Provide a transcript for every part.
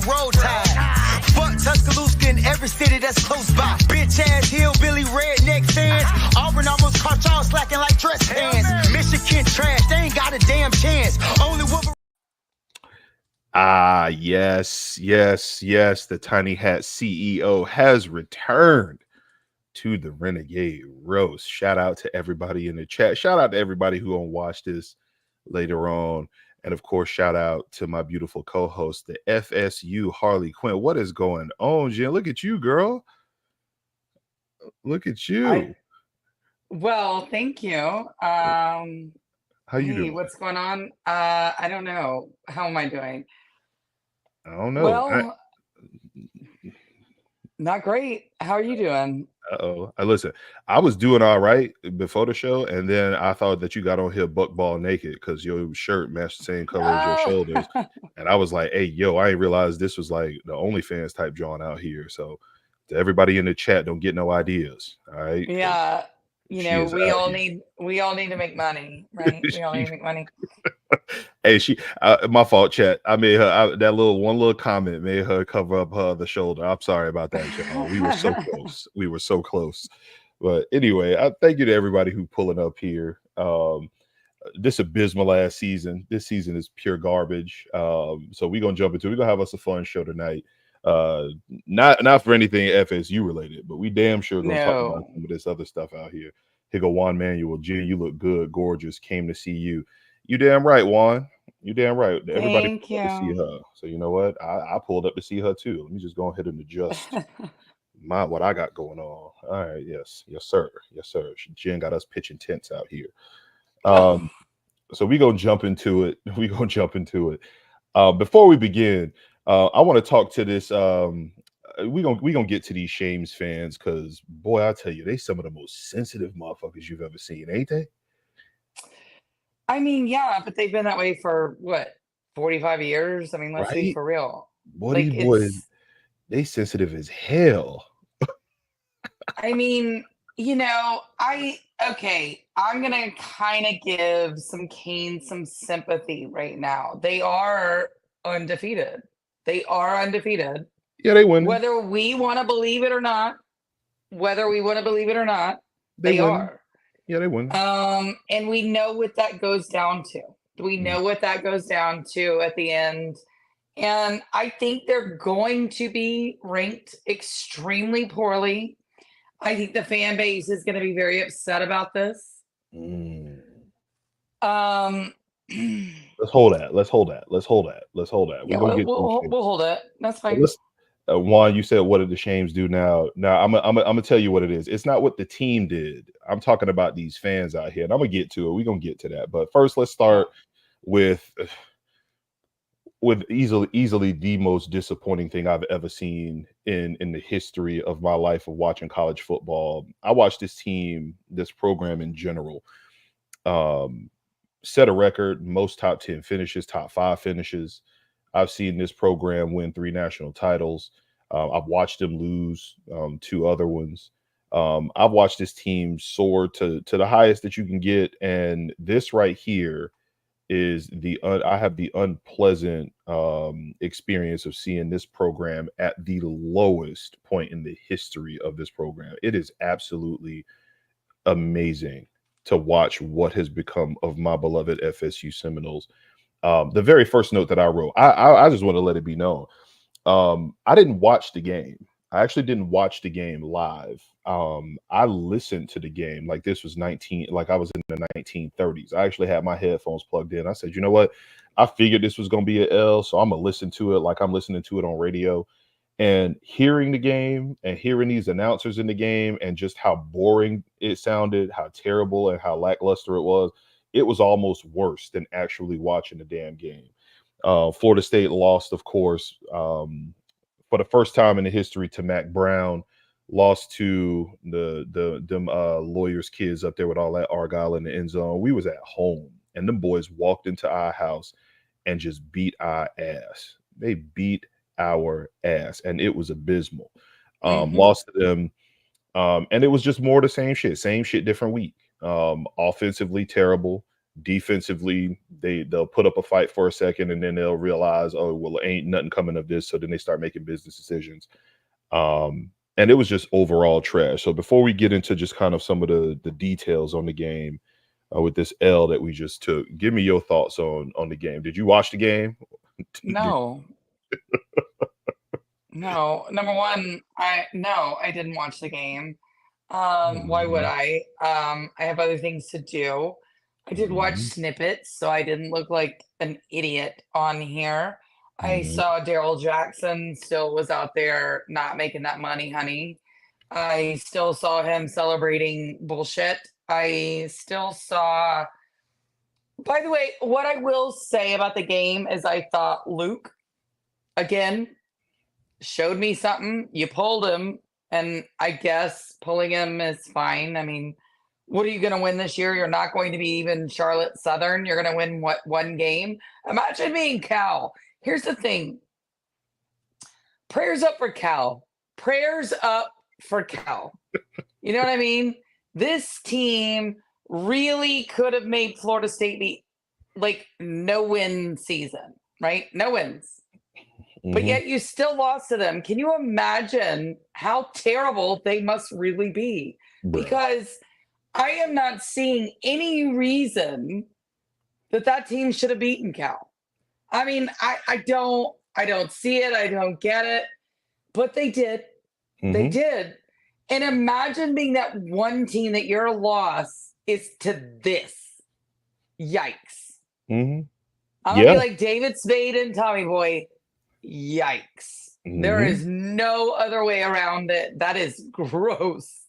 roll tide. Fuck Tuscaloosa in every city that's close by. Bitch ass hillbilly redneck fans. Auburn almost caught y'all slacking like dress pants. Michigan trash, they ain't got a damn chance. Only Wolverine. Yes. The Tiny Hat CEO has returned to the Renegade Roast. Shout out to everybody in the chat. Shout out to everybody who gonna watch this later on. And of course, shout out to my beautiful co-host, the FSU Harley Quinn. What is going on, Jen? Look at you, girl. Look at you. Well, thank you. How you doing? What's going on? I don't know. How am I doing? I don't know. Well, not great. How are you doing? Listen, I was doing all right before the show, and then I thought that you got on here buck ball naked because your shirt matched the same color as your shoulders. And I was like, hey, yo, I didn't realize this was like the OnlyFans type drawing out here. So to everybody in the chat, don't get no ideas. All right. Yeah. You know, we all need to make money, right? We all need to make money. Hey, my fault, chat. I made her that one little comment made her cover up the shoulder. I'm sorry about that, y'all. We were so close. We were so close. But anyway, I thank you to everybody who pulling up here. This abysmal ass season. This season is pure garbage. So we're gonna jump into it. We're gonna have us a fun show tonight. Not for anything FSU related, but we damn sure gonna talk about some of this other stuff out here. Here go Juan Manuel. Jen, you look good, gorgeous. Came to see you. You damn right, Juan. You damn right. Everybody pulled up to see her. So you know what? I pulled up to see her too. Let me just go ahead and adjust what I got going on. All right, yes, sir. Jen got us pitching tents out here. So we gonna jump into it. Before we begin, I want to talk to this. We gonna get to these Shames fans because boy, I tell you, they some of the most sensitive motherfuckers you've ever seen, ain't they? I mean, yeah, but they've been that way for what, 45 years? I mean, let's be for real. Boys, they sensitive as hell. I mean, you know, I'm gonna kind of give some Canes some sympathy right now. They are undefeated. Yeah, they win. Whether we want to believe it or not, they are. Yeah, they win. And we know what that goes down to. At the end. And I think they're going to be ranked extremely poorly. I think the fan base is going to be very upset about this. Let's hold that. Yeah, we'll hold it. That's fine. Juan, you said, what did the Shames do now? Now, I'm gonna tell you what it is. It's not what the team did. I'm talking about these fans out here, and I'm gonna get to it. We're gonna get to that. But first, let's start with easily the most disappointing thing I've ever seen in the history of my life of watching college football. I watched this program in general, set a record, most top 10 finishes, top 5 finishes. I've seen this program win 3 national titles. I've watched them lose 2 other ones. I've watched this team soar to the highest that you can get. And this right here is I have the unpleasant experience of seeing this program at the lowest point in the history of this program. It is absolutely amazing to watch what has become of my beloved FSU Seminoles. The very first note that I wrote, I just want to let it be known. I didn't watch the game. I actually didn't watch the game live. I listened to the game like this was like I was in the 1930s. I actually had my headphones plugged in. I said, you know what? I figured this was going to be an L, so I'm going to listen to it like I'm listening to it on radio. And hearing the game and hearing these announcers in the game and just how boring it sounded, how terrible and how lackluster it was almost worse than actually watching the damn game. Florida State lost, of course, for the first time in the history to Mac Brown, lost to them lawyers kids up there with all that Argyle in the end zone. We was at home, and them boys walked into our house and just beat our ass. They beat our ass, and it was abysmal. Lost to them, and it was just more the same shit, different week. Offensively terrible, defensively they'll put up a fight for a second, and then they'll realize, oh well, ain't nothing coming of this. So then they start making business decisions. And it was just overall trash. So before we get into just kind of some of the details on the game with this L that we just took, give me your thoughts on the game. Did you watch the game? No. No. Number one, I didn't watch the game. Why would I? I have other things to do. I did watch snippets, so I didn't look like an idiot on here. I saw Daryl Jackson still was out there not making that money, honey. I still saw him celebrating bullshit. I still saw. By the way, what I will say about the game is I thought Luke, again, showed me something. You pulled him, and I guess pulling him is fine. I mean, what are you going to win this year? You're not going to be even Charlotte Southern. You're going to win, what, one game? Imagine being Cal. Here's the thing. Prayers up for Cal. Prayers up for Cal. You know what I mean? This team really could have made Florida State be like no-win season, right? No wins. But yet you still lost to them. Can you imagine how terrible they must really be? Because I am not seeing any reason that team should have beaten Cal. I mean, I don't see it. I don't get it. But they did. They did. And imagine being that one team that your loss is to this. Yikes. I'm going to be like David Spade and Tommy Boy. Yikes. There is no other way around it. That is gross.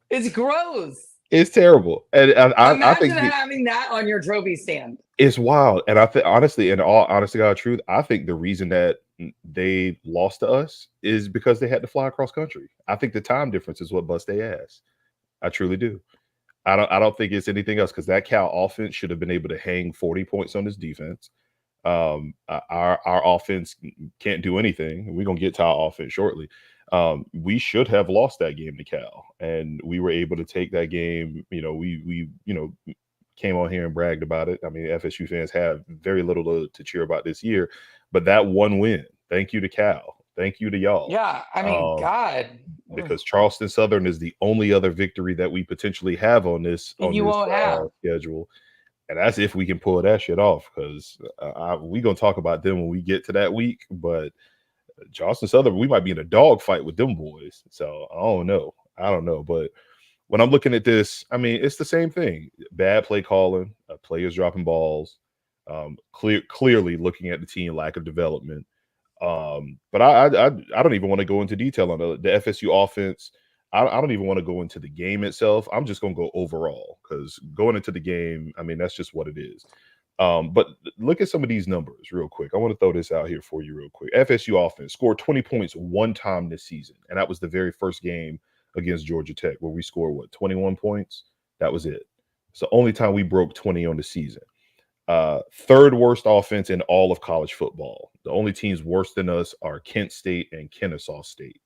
It's gross. It's terrible. And I think having that on your trophy stand. It's wild. And I think, honestly, in all honesty, God, truth, I think the reason that they lost to us is because they had to fly across country. I think the time difference is what bust their ass. I truly do. I don't think it's anything else, because that Cal offense should have been able to hang 40 points on this defense. Our offense can't do anything. We're gonna get to our offense shortly. We should have lost that game to Cal, and we were able to take that game. You know, we came on here and bragged about it. I mean, FSU fans have very little to cheer about this year, but that one win, thank you to Cal. Thank you to y'all. Yeah, I mean, God. Because Charleston Southern is the only other victory that we potentially have on this schedule. And that's if we can pull that shit off, because we're going to talk about them when we get to that week. But Charleston Southern, we might be in a dog fight with them boys. So I don't know. But when I'm looking at this, I mean, it's the same thing. Bad play calling, players dropping balls, clearly looking at the team, lack of development. But I don't even want to go into detail on the FSU offense. I don't even want to go into the game itself. I'm just going to go overall, because going into the game, I mean, that's just what it is. But look at some of these numbers real quick. I want to throw this out here for you real quick. FSU offense scored 20 points one time this season, and that was the very first game against Georgia Tech, where we scored, 21 points? That was it. It's the only time we broke 20 on the season. Third worst offense in all of college football. The only teams worse than us are Kent State and Kennesaw State.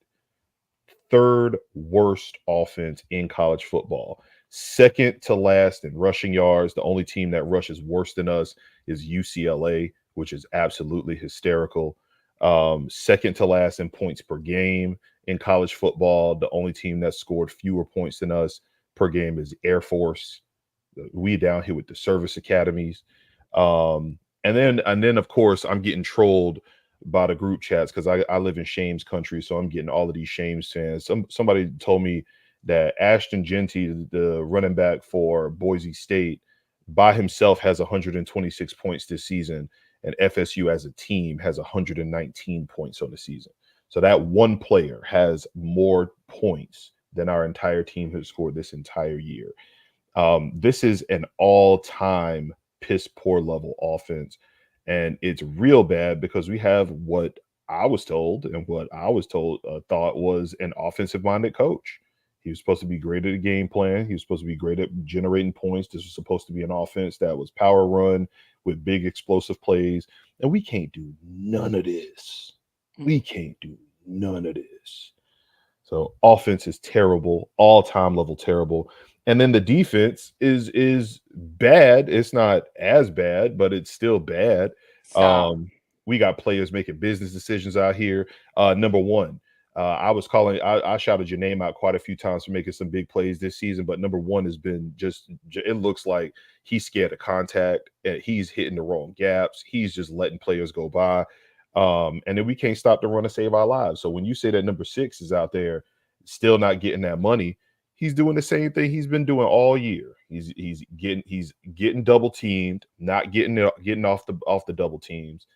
Third worst offense in college football. Second to last in rushing yards. The only team that rushes worse than us is UCLA, which is absolutely hysterical. Second to last in points per game in college football. The only team that scored fewer points than us per game is Air Force. We down here with the service academies. And then of course I'm getting trolled by the group chats, because I live in Shames country, so I'm getting all of these Shames fans. Somebody told me that Ashton Genty, the running back for Boise State, by himself has 126 points this season, and FSU as a team has 119 points on the season. So that one player has more points than our entire team has scored this entire year. This is an all-time piss poor level offense, and it's real bad because we have what I was told thought was an offensive-minded coach. He was supposed to be great at the game plan. He was supposed to be great at generating points. This was supposed to be an offense that was power run with big explosive plays, and we can't do none of this. We can't do none of this. So offense is terrible, all-time level terrible. And then the defense is bad. It's not as bad, but it's still bad. Stop. We got players making business decisions out here. Number one, I shouted your name out quite a few times for making some big plays this season, but number one has been it looks like he's scared of contact. And he's hitting the wrong gaps. He's just letting players go by. And then we can't stop the run to save our lives. So when you say that number 6 is out there still not getting that money, he's doing the same thing he's been doing all year. He's getting double teamed, not getting off the double teams.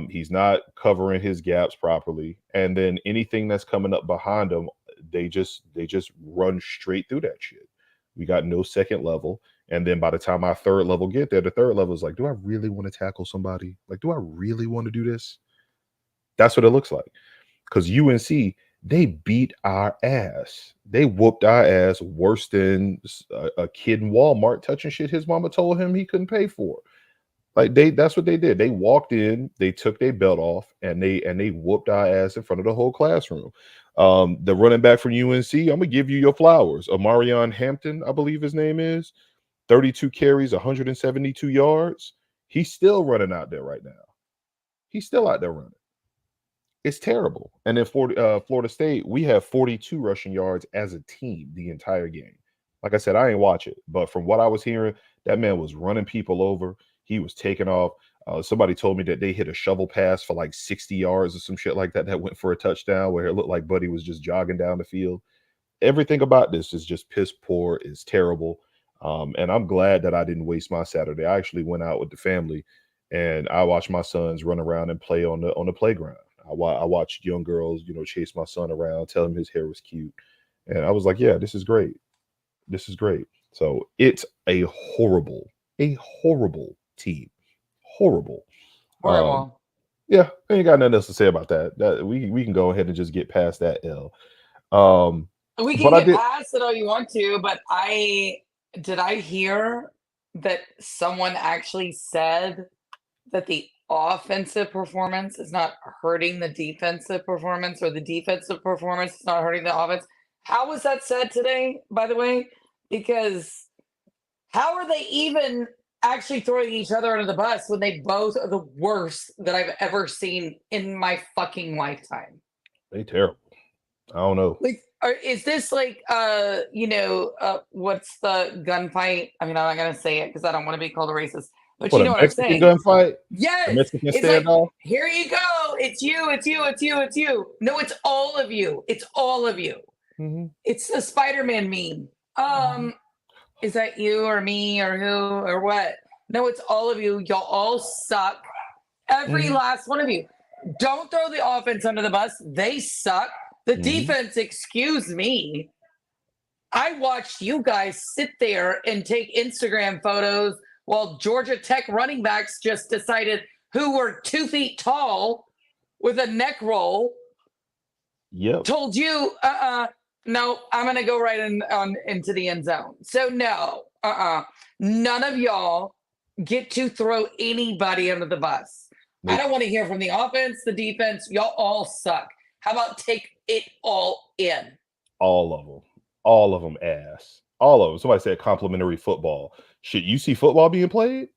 He's not covering his gaps properly, and then anything that's coming up behind him, they just run straight through that shit. We got no second level, and then by the time our third level get there, the third level is like, do I really want to tackle somebody? Like, do I really want to do this? That's what it looks like. Because UNC, they beat our ass. They whooped our ass worse than a kid in Walmart touching shit his mama told him he couldn't pay for. Like that's what they did. They walked in, they took their belt off, and they whooped our ass in front of the whole classroom. The running back from UNC, I'm gonna give you your flowers. Amarion Hampton, I believe his name is, 32 carries, 172 yards. He's still running out there right now. He's still out there running. It's terrible. And then for Florida State, we have 42 rushing yards as a team the entire game. Like I said, I ain't watch it, but from what I was hearing, that man was running people over. He was taking off. Somebody told me that they hit a shovel pass for like 60 yards or some shit like that went for a touchdown, where it looked like Buddy was just jogging down the field. Everything about this is just piss poor, is terrible. And I'm glad that I didn't waste my Saturday. I actually went out with the family and I watched my sons run around and play on the playground. I watched young girls, chase my son around, tell him his hair was cute. And I was like, yeah, this is great. This is great. So it's a horrible team. Horrible. Yeah, I ain't got nothing else to say about that. We can go ahead and just get past that L. We can get past it all you want to, but I hear that someone actually said that the offensive performance is not hurting the defensive performance, or the defensive performance is not hurting the offense. How was that said today, by the way? Because how are they even actually throwing each other under the bus when they both are the worst that I've ever seen in my fucking lifetime? They terrible. I don't know. Like, is this like what's the gunfight? I mean, I'm not gonna say it because I don't want to be called a racist. But you know what I'm saying? Gunfight? Yes. Mexican it's standoff? like, here you go. It's you. It's you. It's you. It's you. No, it's all of you. It's all of you. Mm-hmm. It's the Spider-Man meme. Is that you or me or who or what? No, it's all of you. Y'all all suck. Every last one of you. Don't throw the offense under the bus. They suck. The defense, excuse me. I watched you guys sit there and take Instagram photos while Georgia Tech running backs just decided who were 2 feet tall with a neck roll. Yep. Told you, no, I'm going to go right into the end zone. So no, none of y'all get to throw anybody under the bus. Nope. I don't want to hear from the offense, the defense. Y'all all suck. How about take it all in? All of them. All of them ass. All of them. Somebody said complimentary football. Shit, you see football being played?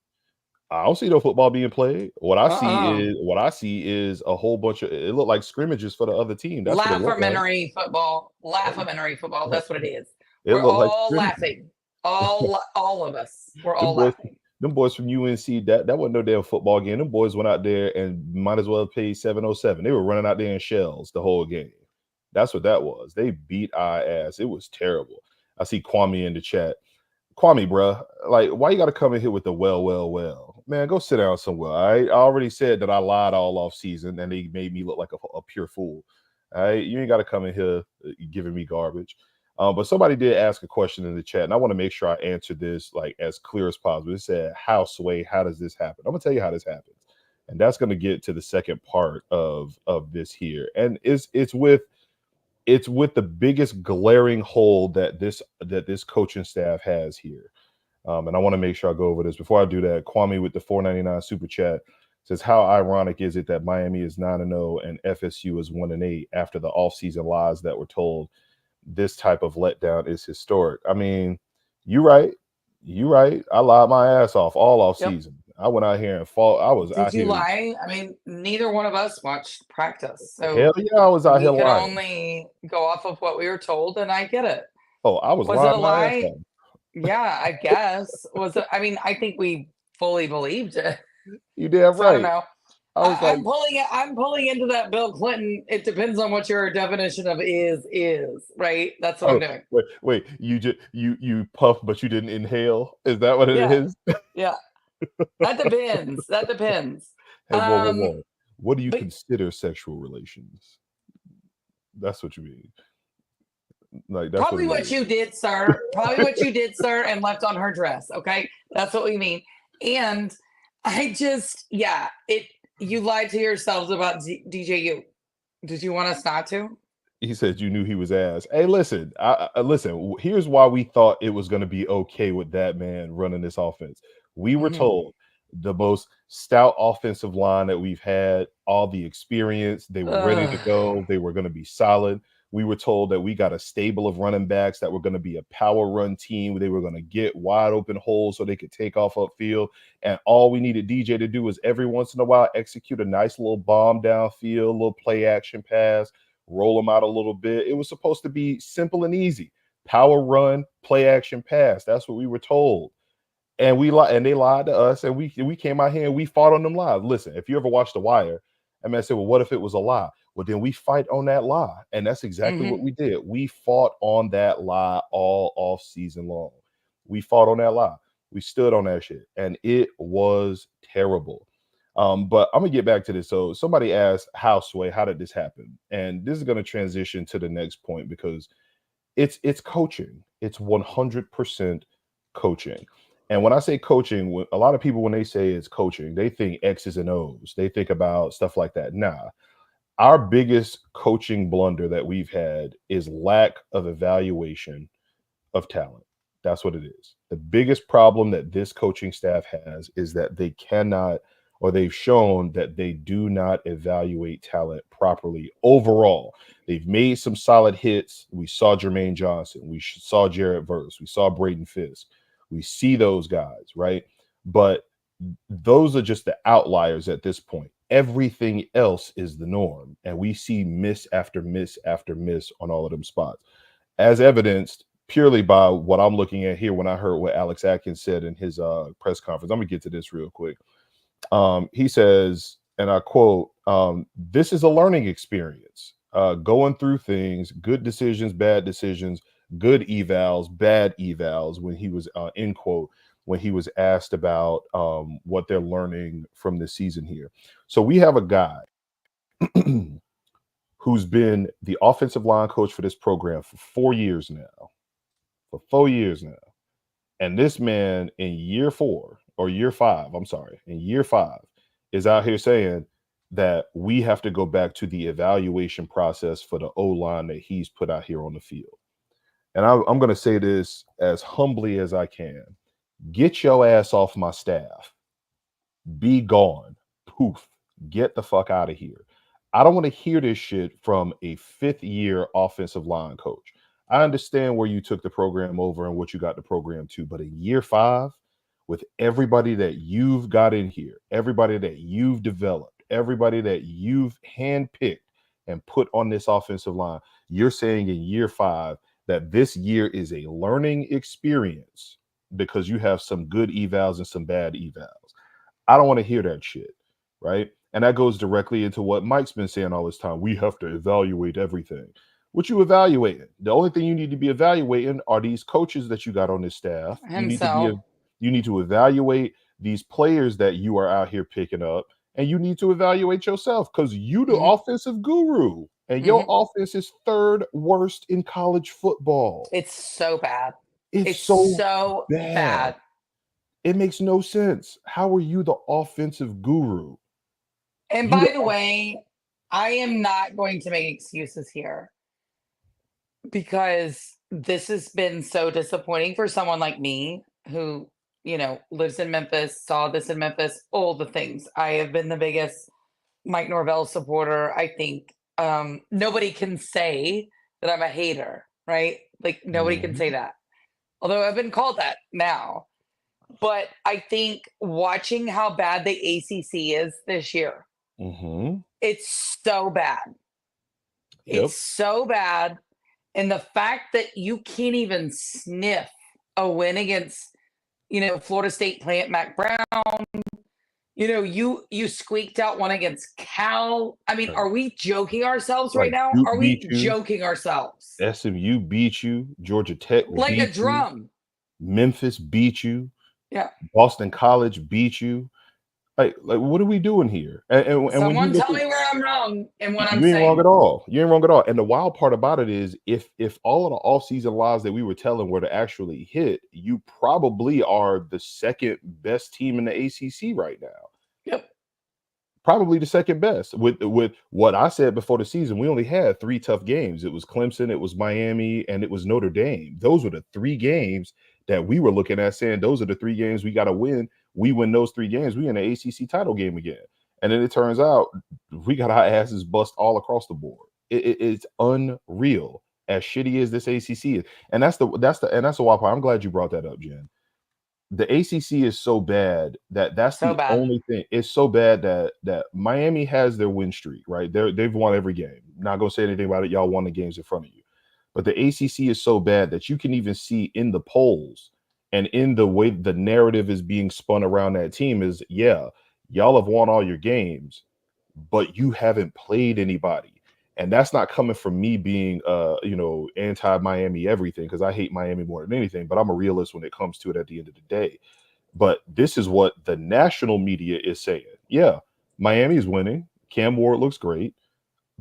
I don't see no football being played. What I see is a whole bunch of, it looked like scrimmages for the other team. That's Laughamentary football. Laughamentary football. That's what it is. We're all laughing. All of us. We're all laughing. Them boys from UNC, that wasn't no damn football game. Them boys went out there and might as well pay 707. They were running out there in shells the whole game. That's what that was. They beat our ass. It was terrible. I see Kwame in the chat. Kwame, bruh, like, why you got to come in here with the well? Man, go sit down somewhere. I already said that I lied all off season and they made me look like a pure fool. All right, you ain't got to come in here giving me garbage. But somebody did ask a question in the chat, and I want to make sure I answer this like as clear as possible. It said, how does this happen? I'm gonna tell you how this happens, and that's gonna get to the second part of this here, and it's with the biggest glaring hole that this coaching staff has here. And I want to make sure I go over this. Before I do that, Kwame with the $4.99 super chat says, how ironic is it that Miami is 9-0 and FSU is 1-8 after the offseason lies that were told? this type of letdown is historic. I mean, you right. You right. I lied my ass off all off Yep. season. I went out here and fought. I was Did out you here. lie? I mean, neither one of us watched practice, Hell so yeah, I was out here we could lying. only go off of what we were told, and I get it. Oh, I was Was it a lying my ass lie? off. Yeah, I guess. Was it? I mean, I think we fully believed it. You damn So I don't right. know. I was like, I'm pulling into that Bill Clinton. It depends on what your definition of is, right? That's what I'm oh, doing. wait, you puffed, but you didn't inhale. Is that what it Yeah. is? Yeah. That depends. That depends. Hey, whoa. What do you but- consider sexual relations? That's what you mean. Like that's Probably what you did, sir. Probably what you did, sir, and left on her dress. Okay. That's what we mean. And I just, you lied to yourselves about DJU. Did you want us not to? He said you knew he was ass. Hey, listen, listen. Here's why we thought it was going to be okay with that man running this offense. We were told the most stout offensive line that we've had, all the experience, they were ready to go. They were going to be solid. We were told that we got a stable of running backs that were going to be a power run team. They were going to get wide open holes so they could take off upfield. And all we needed DJ to do was every once in a while execute a nice little bomb downfield, a little play action pass, roll them out a little bit. It was supposed to be simple and easy. Power run, play action pass. That's what we were told. And they lied to us, and we came out here and we fought on them lies. Listen, if you ever watched The Wire, I mean, I said, well, what if it was a lie? Well, then we fight on that lie. And that's exactly what we did. We fought on that lie all off season long. We fought on that lie. We stood on that shit. And it was terrible. But I'm gonna get back to this. So somebody asked, how did this happen? And this is gonna transition to the next point because it's coaching. It's 100% coaching. And when I say coaching, a lot of people, when they say it's coaching, they think X's and O's. They think about stuff like that. Nah, our biggest coaching blunder that we've had is lack of evaluation of talent. That's what it is. The biggest problem that this coaching staff has is that they cannot, or they've shown that they do not evaluate talent properly overall. They've made some solid hits. We saw Jermaine Johnson. We saw Jarrett Verse. We saw Braden Fisk. We see those guys, right? But those are just the outliers at this point. Everything else is the norm. And we see miss after miss after miss on all of them spots, as evidenced purely by what I'm looking at here when I heard what Alex Atkins said in his press conference. I'm going to get to this real quick. He says, and I quote, this is a learning experience, going through things, good decisions, bad decisions, good evals, bad evals, when he was, end quote, when he was asked about what they're learning from this season here. So we have a guy who's been the offensive line coach for this program for 4 years now. For 4 years now. And this man in year 5, is out here saying that we have to go back to the evaluation process for the O-line that he's put out here on the field. And I'm going to say this as humbly as I can. Get your ass off my staff. Be gone. Poof. Get the fuck out of here. I don't want to hear this shit from a 5th-year offensive line coach. I understand where you took the program over and what you got the program to, but in year 5, with everybody that you've got in here, everybody that you've developed, everybody that you've handpicked and put on this offensive line, you're saying in year 5 that this year is a learning experience because you have some good evals and some bad evals. I don't want to hear that shit, right? And that goes directly into what Mike's been saying all this time. We have to evaluate everything. What you evaluating? The only thing you need to be evaluating are these coaches that you got on this staff. You need to evaluate these players that you are out here picking up, and you need to evaluate yourself because you the offensive guru, and your offense is 3rd worst in college football. It's so bad. It's so bad. It makes no sense. How are you the offensive guru? And by the way, I am not going to make excuses here because this has been so disappointing for someone like me who, lives in Memphis, saw this in Memphis, all the things. I have been the biggest Mike Norvell supporter. I think nobody can say that I'm a hater. right? Like nobody can say that. Although I've been called that now. But I think watching how bad the ACC is this year, it's so bad. It's so bad. And the fact that you can't even sniff a win against, Florida State plant Mac Brown, you squeaked out one against Cal. I mean, are we joking ourselves right now? Duke Are we beat you. joking ourselves? SMU beat you. Georgia Tech Like beat a drum. you. Memphis beat you. Yeah. Boston College beat you. Like what are we doing here? And Someone tell me where I'm wrong and what I'm you ain't saying. wrong at all. You ain't wrong at all. And the wild part about it is if all of the offseason lies that we were telling were to actually hit, you probably are the second best team in the ACC right now. Yep. Probably the second best. With what I said before the season, we only had 3 tough games. It was Clemson, it was Miami, and it was Notre Dame. Those were the 3 games that we were looking at saying those are the 3 games we got to win. We win those 3 games, we in the ACC title game again. And then it turns out we got our asses bust all across the board. It's unreal as shitty as this ACC is. And that's the wild part. I'm glad you brought that up, Jen. The ACC is so bad that's so the bad. Only thing. It's so bad that Miami has their win streak, right? They've won every game. Not gonna say anything about it. Y'all won the games in front of you. But the ACC is so bad that you can even see in the polls and in the way the narrative is being spun around that team is, yeah, y'all have won all your games, but you haven't played anybody. And that's not coming from me being anti-Miami everything, because I hate Miami more than anything, but I'm a realist when it comes to it at the end of the day. But this is what the national media is saying. Yeah, Miami's winning. Cam Ward looks great,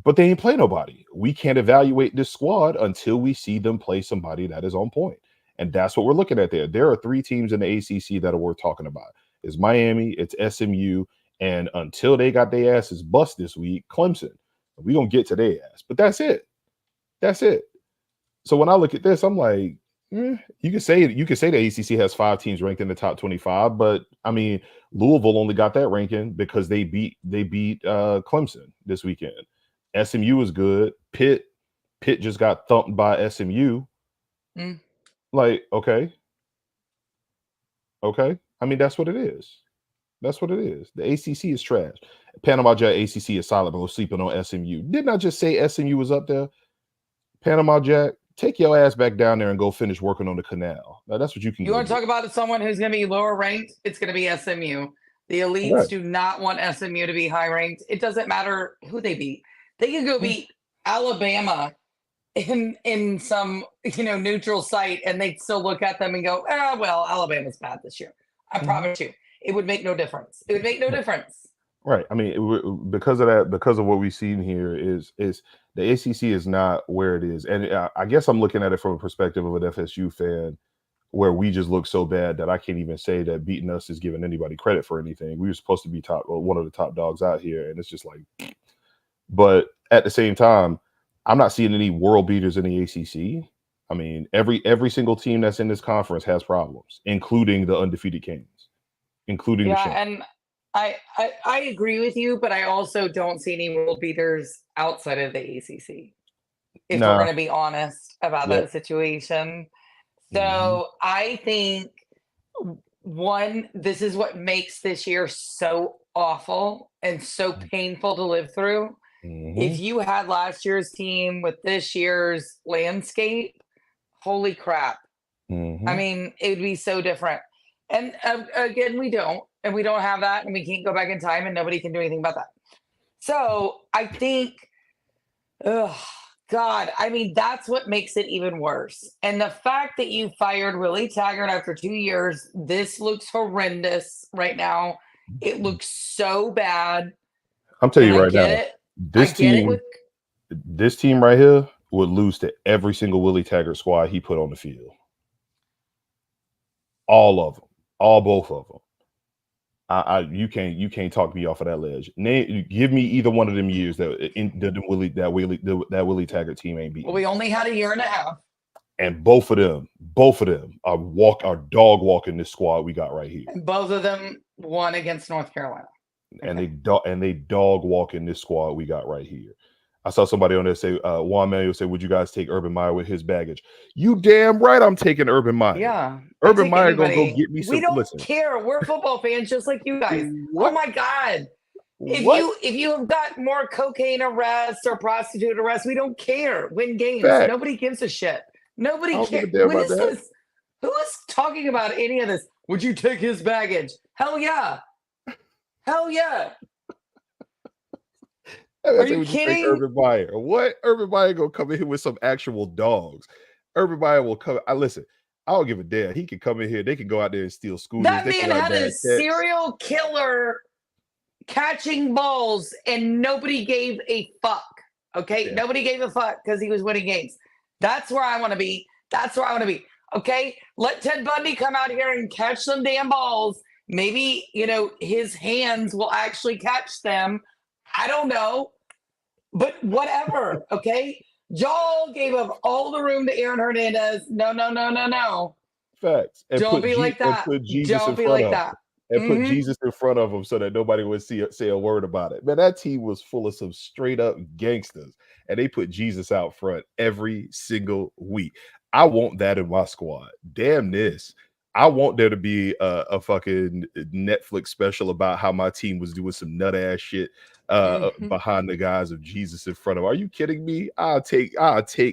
but they ain't play nobody. We can't evaluate this squad until we see them play somebody that is on point. And that's what we're looking at there. There are 3 teams in the ACC that are worth talking about. It's Miami, it's SMU, and until they got their asses bust this week, Clemson. We're going to get to their ass. But that's it. That's it. So when I look at this, I'm like, you can say the ACC has 5 teams ranked in the top 25, but I mean, Louisville only got that ranking because they beat Clemson this weekend. SMU is good. Pitt just got thumped by SMU. Like, okay. I mean, that's what it is. That's what it is. The ACC is trash. Panama Jack ACC is solid, but we're sleeping on SMU. Didn't I just say SMU was up there? Panama Jack, take your ass back down there and go finish working on the canal. Now, that's what you can do. You want to talk about someone who's going to be lower ranked? It's going to be SMU. The elites do not want SMU to be high ranked. It doesn't matter who they beat. They can go beat Alabama in some neutral site, and they'd still look at them and go, well, Alabama's bad this year. I promise you. It would make no difference. It would make no difference. Right. I mean, because of that, because of what we've seen here is the ACC is not where it is. And I guess I'm looking at it from a perspective of an FSU fan where we just look so bad that I can't even say that beating us is giving anybody credit for anything. We were supposed to be one of the top dogs out here. And it's just like, but at the same time, I'm not seeing any world beaters in the ACC. I mean, every single team that's in this conference has problems, including the undefeated Canes. Including and I agree with you, but I also don't see any world beaters outside of the ACC. If we're going to be honest about that situation, so I think this is what makes this year so awful and so painful to live through. If you had last year's team with this year's landscape, holy crap! I mean, it would be so different. And again, we don't have that, and we can't go back in time, and nobody can do anything about that. So I think, God, I mean, that's what makes it even worse. And the fact that you fired Willie Taggart after 2 years, this looks horrendous right now. It looks so bad. I'm telling you right now, this team right here would lose to every single Willie Taggart squad he put on the field. All of them. Both of them. You can't talk me off of that ledge. Give me either one of them years that Willie Taggart team ain't beaten. Well, we only had a year and a half. And both of them are dog walking this squad we got right here. And both of them won against North Carolina. And they dog walking this squad we got right here. I saw somebody on there say, Juan Manuel say, would you guys take Urban Meyer with his baggage? You damn right I'm taking Urban Meyer. Yeah. Urban Meyer gonna go get me We some. don't Listen, care. We're football fans just like you guys. what? Oh my God. What? If you have got more cocaine arrests or prostitute arrests, we don't care. Win games. Fact. Nobody gives a shit. Nobody I don't give a cares. damn What about is that. this? Who is talking about any of this? Would you take his baggage? Hell yeah. Hell yeah. Are you kidding? Urban Meyer? What? Urban Meyer gonna come in here with some actual dogs. Urban Meyer will come. Listen. I don't give a damn. He can come in here. They can go out there and steal scooters. That they man had a serial killer catching balls, and nobody gave a fuck. Okay, yeah. Nobody gave a fuck because he was winning games. That's where I want to be. That's where I want to be. Okay, let Ted Bundy come out here and catch some damn balls. Maybe, his hands will actually catch them. I don't know. But whatever, okay? Y'all gave up all the room to Aaron Hernandez. No. Facts. And don't be like that. Put Jesus don't in be front like of that. And put Jesus in front of him so that nobody would say a word about it. Man, that team was full of some straight up gangsters. And they put Jesus out front every single week. I want that in my squad. Damn this. I want there to be a fucking Netflix special about how my team was doing some nut ass shit behind the guys of Jesus in front of. Are you kidding me? I'll take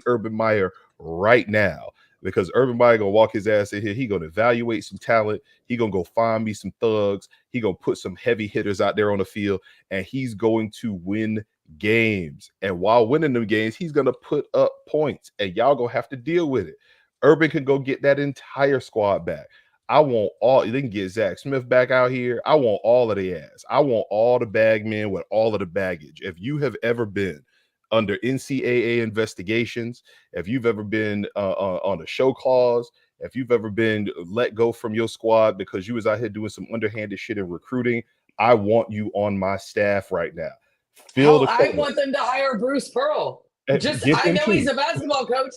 Urban Meyer right now, because Urban Meyer gonna walk his ass in here. He gonna evaluate some talent. He gonna go find me some thugs. He gonna put some heavy hitters out there on the field, and he's going to win games. And while winning them games, he's gonna put up points, and y'all gonna have to deal with it. Urban can go get that entire squad back. I want all. They can get Zach Smith back out here. I want all of the ass. I want all the bag men with all of the baggage. If you have ever been under NCAA investigations, if you've ever been on a show clause, if you've ever been let go from your squad because you was out here doing some underhanded shit in recruiting, I want you on my staff right now. I want them to hire Bruce Pearl. I know too. He's a basketball coach.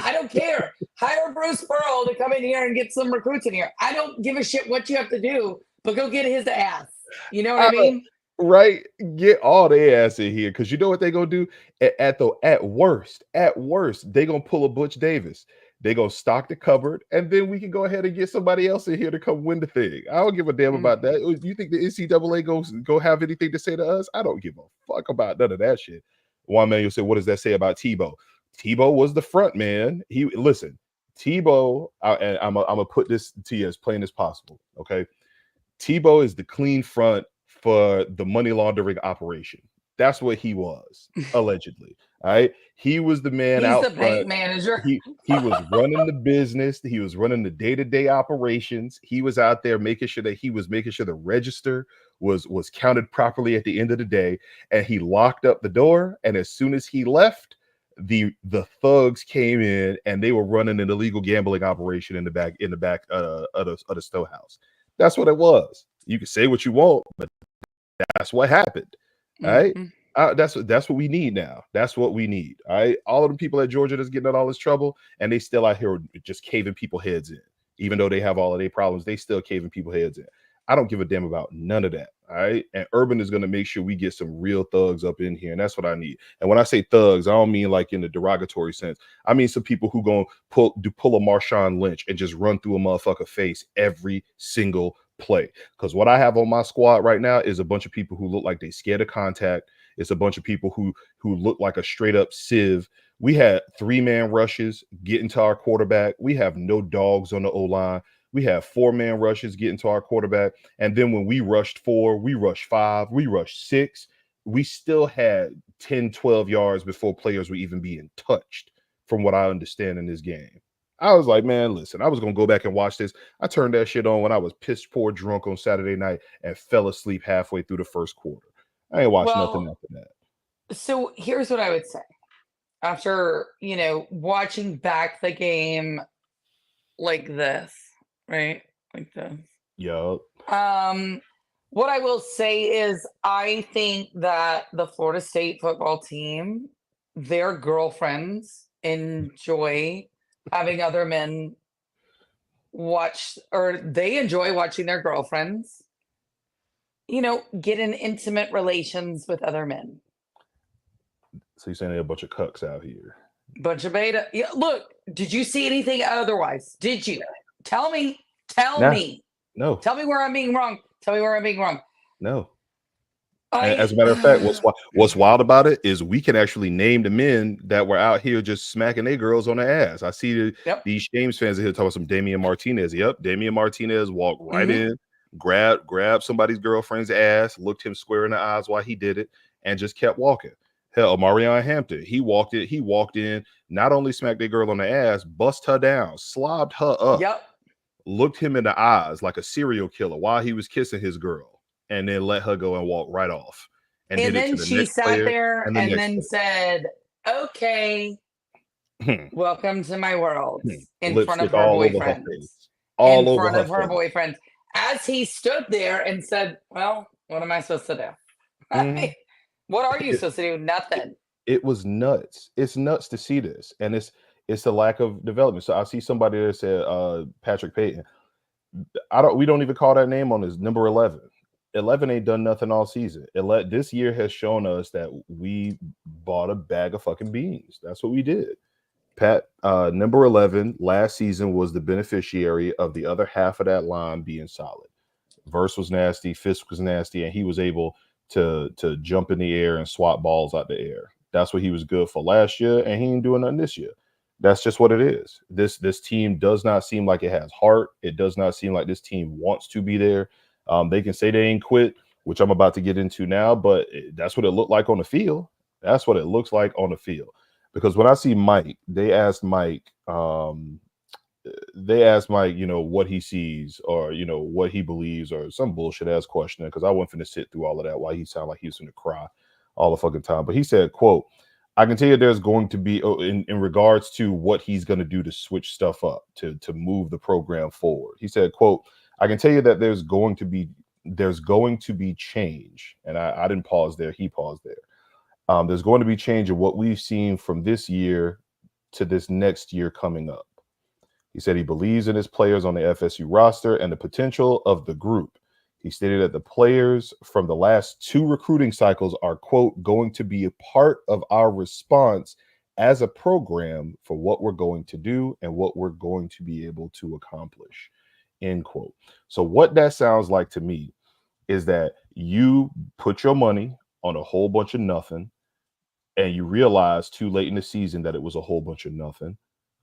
I don't care. Hire Bruce Pearl to come in here and get some recruits in here. I don't give a shit what you have to do, but go get his ass. You know what I mean? Right? Get all their ass in here, because you know what they're gonna do? At worst, they're gonna pull a Butch Davis. They're gonna stock the cupboard, and then we can go ahead and get somebody else in here to come win the thing. I don't give a damn about that. You think the NCAA go have anything to say to us? I don't give a fuck about none of that shit. One man, you'll say, what does that say about Tebow? Tebow was the front man. Tebow, and I'm gonna put this to you as plain as possible. Okay, Tebow is the clean front for the money laundering operation. That's what he was, allegedly. All right. He was the man. He's the bank manager. He was running the business. He was running the day-to-day operations. He was out there making sure the register was counted properly at the end of the day. And he locked up the door. And as soon as he left, the thugs came in and they were running an illegal gambling operation in the back of the Stowe house. That's what it was. You can say what you want, but that's what happened. All right. That's what we need now. That's what we need. All right. All of the people at Georgia that's getting in all this trouble, and they still out here just caving people heads in. Even though they have all of their problems, they still caving people heads in. I don't give a damn about none of that. All right. And Urban is going to make sure we get some real thugs up in here. And that's what I need. And when I say thugs, I don't mean like in the derogatory sense. I mean some people who going to pull a Marshawn Lynch and just run through a motherfucker face every single play. Because what I have on my squad right now is a bunch of people who look like they scared of contact. It's a bunch of people who look like a straight up sieve. We had 3-man rushes get into our quarterback. We have no dogs on the O-line. We have 4-man rushes get into our quarterback. And then when we rushed 4, we rushed 5, we rushed 6. We still had 10, 12 yards before players were even being touched, from what I understand in this game. I was like, man, listen, I was going to go back and watch this. I turned that shit on when I was piss poor drunk on Saturday night and fell asleep halfway through the first quarter. I ain't watched nothing after that. So here's what I would say. After, watching back the game like this, right? Like this. Yup. What I will say is I think that the Florida State football team, their girlfriends enjoy having other men watch, or they enjoy watching their girlfriends, get in intimate relations with other men. So you're saying there are a bunch of cucks out here? Bunch of beta. Yeah, look, did you see anything otherwise? Did you? Tell me. Tell Nah, me. no, Tell me where I'm being wrong. Tell me where I'm being wrong. no. I As a matter of fact, what's wild about it is we can actually name the men that were out here just smacking their girls on the ass. I see Yep. these James fans here talking about some Damian Martinez. Yep, Damian Martinez walked right Mhm. in, grabbed somebody's girlfriend's ass, looked him square in the eyes while he did it, and just kept walking. Hell, Marion Hampton, he walked in, not only smacked their girl on the ass, bust her down, slobbed her up, Yep. looked him in the eyes like a serial killer while he was kissing his girl, and then let her go and walk right off. And did And it to then the she next sat player there and the and next then said, "Okay, player. welcome to my world," in front of Lipstick her all over her boyfriends. face. All In over front her of her face. boyfriends. As he stood there and said, "Well, what am I supposed to do? Mhm. What are you It, supposed to do? Nothing." it was nuts. It's nuts to see this. And it's the lack of development. So I see somebody that said Patrick Payton. We don't even call that name on his number 11. 11 ain't done nothing all season. This year has shown us that we bought a bag of fucking beans. That's what we did. Pat, number 11 last season was the beneficiary of the other half of that line being solid. Verse was nasty, Fisk was nasty, and he was able to jump in the air and swat balls out the air. That's what he was good for last year, and he ain't doing nothing this year. That's just what it is. This team does not seem like it has heart. It does not seem like this team wants to be there. They can say they ain't quit, which I'm about to get into now, but that's what it looked like on the field. That's what it looks like on the field. Because when I see Mike, they asked Mike, what he sees or, what he believes or some bullshit ass question. Because I wasn't finna sit through all of that while he sounded like he was gonna cry all the fucking time. But he said, quote, I can tell you there's going to be in regards to what he's going to do to switch stuff up to move the program forward. He said, quote, I can tell you that there's going to be change. And I didn't pause there. He paused there. There's going to be change in what we've seen from this year to this next year coming up. He said he believes in his players on the FSU roster and the potential of the group. He stated that the players from the last 2 recruiting cycles are, quote, going to be a part of our response as a program for what we're going to do and what we're going to be able to accomplish, end quote. So what that sounds like to me is that you put your money on a whole bunch of nothing and you realize too late in the season that it was a whole bunch of nothing.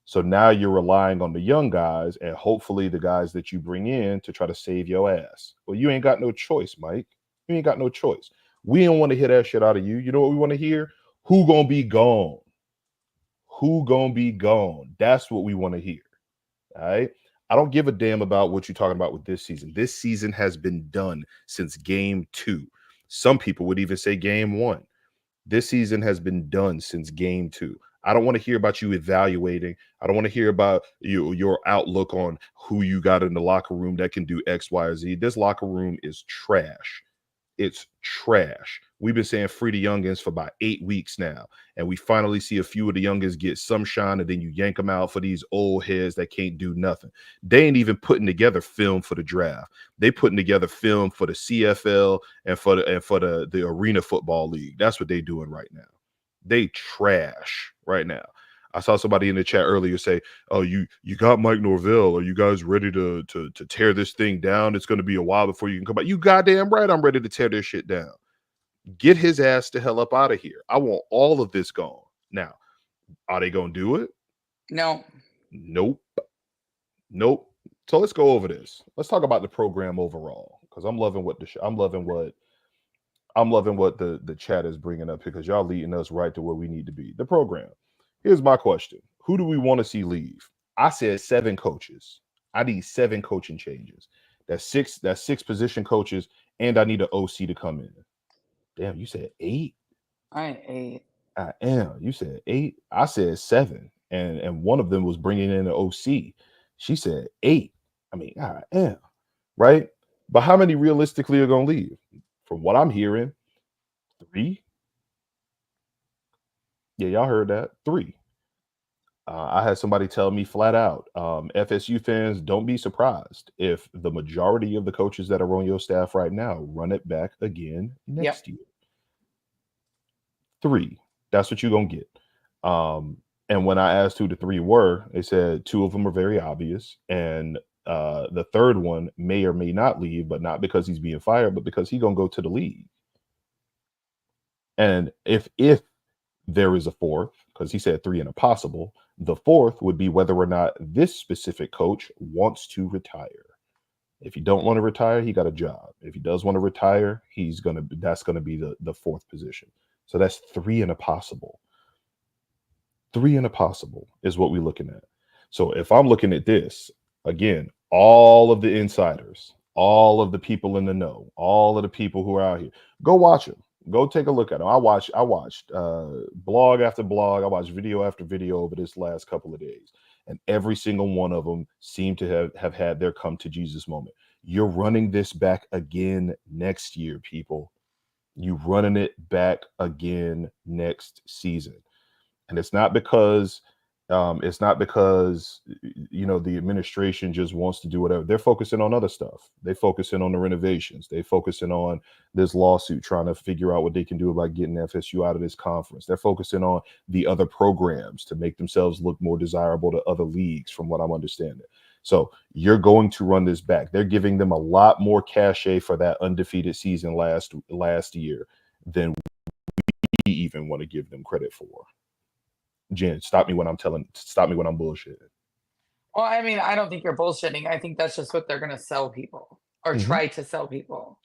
So now you're relying on the young guys and hopefully the guys that you bring in to try to save your ass. Well, you ain't got no choice, Mike. You ain't got no choice. We don't want to hear that shit out of you. You know what we want to hear? Who gonna be gone? Who gonna be gone? That's what we want to hear. All right. I don't give a damn about what you're talking about with this season. This season has been done since game 2. Some people would even say game 1. This season has been done since game 2. I don't want to hear about you evaluating. I don't want to hear about your outlook on who you got in the locker room that can do X, Y, or Z. This locker room is trash. It's trash. We've been saying free the youngins for about 8 weeks now, and we finally see a few of the youngins get some shine, and then you yank them out for these old heads that can't do nothing. They ain't even putting together film for the draft. They putting together film for the CFL and for the Arena Football League. That's what they doing right now. They trash right now. I saw somebody in the chat earlier say, "Oh, you got Mike Norvell. Are you guys ready to tear this thing down? It's going to be a while before you can come back." You goddamn right, I'm ready to tear this shit down. Get his ass the hell up out of here. I want all of this gone. Now, are they going to do it? No. Nope. So let's go over this. Let's talk about the program overall because I'm loving what the chat is bringing up because y'all leading us right to where we need to be. The program. Here's my question. Who do we want to see leave? I said 7 coaches. I need 7 coaching changes. That's 6 position coaches, and I need an OC to come in. Damn, you said 8? I 8. I am. You said 8. I said 7. And one of them was bringing in an OC. She said 8. I mean, I am. Right? But how many realistically are going to leave? From what I'm hearing, 3. Yeah, y'all heard that. 3. I had somebody tell me flat out, FSU fans, don't be surprised if the majority of the coaches that are on your staff right now run it back again next year. 3. That's what you're gonna get. And when I asked who the three were, they said two of them are very obvious, and the third one may or may not leave, but not because he's being fired, but because he's gonna go to the league. And if there is a fourth, because he said three and a possible, the fourth would be whether or not this specific coach wants to retire. If he don't want to retire, he got a job. If he does want to retire, that's gonna be the fourth position. So that's three and a possible. Three and a possible is what we're looking at. So if I'm looking at this, again, all of the insiders, all of the people in the know, all of the people who are out here, go watch them. Go take a look at them. I watched blog after blog. I watched video after video over this last couple of days. And every single one of them seemed to have had their come to Jesus moment. You're running this back again next year, people. You're running it back again next season. And it's not because the administration just wants to do whatever. They're focusing on other stuff. They're focusing on the renovations. They're focusing on this lawsuit, trying to figure out what they can do about getting FSU out of this conference. They're focusing on the other programs to make themselves look more desirable to other leagues, from what I'm understanding. So you're going to run this back. They're giving them a lot more cachet for that undefeated season last year than we even want to give them credit for. Jen, stop me when I'm bullshitting. Well, I mean, I don't think you're bullshitting. I think that's just what they're going to sell people or try to sell people.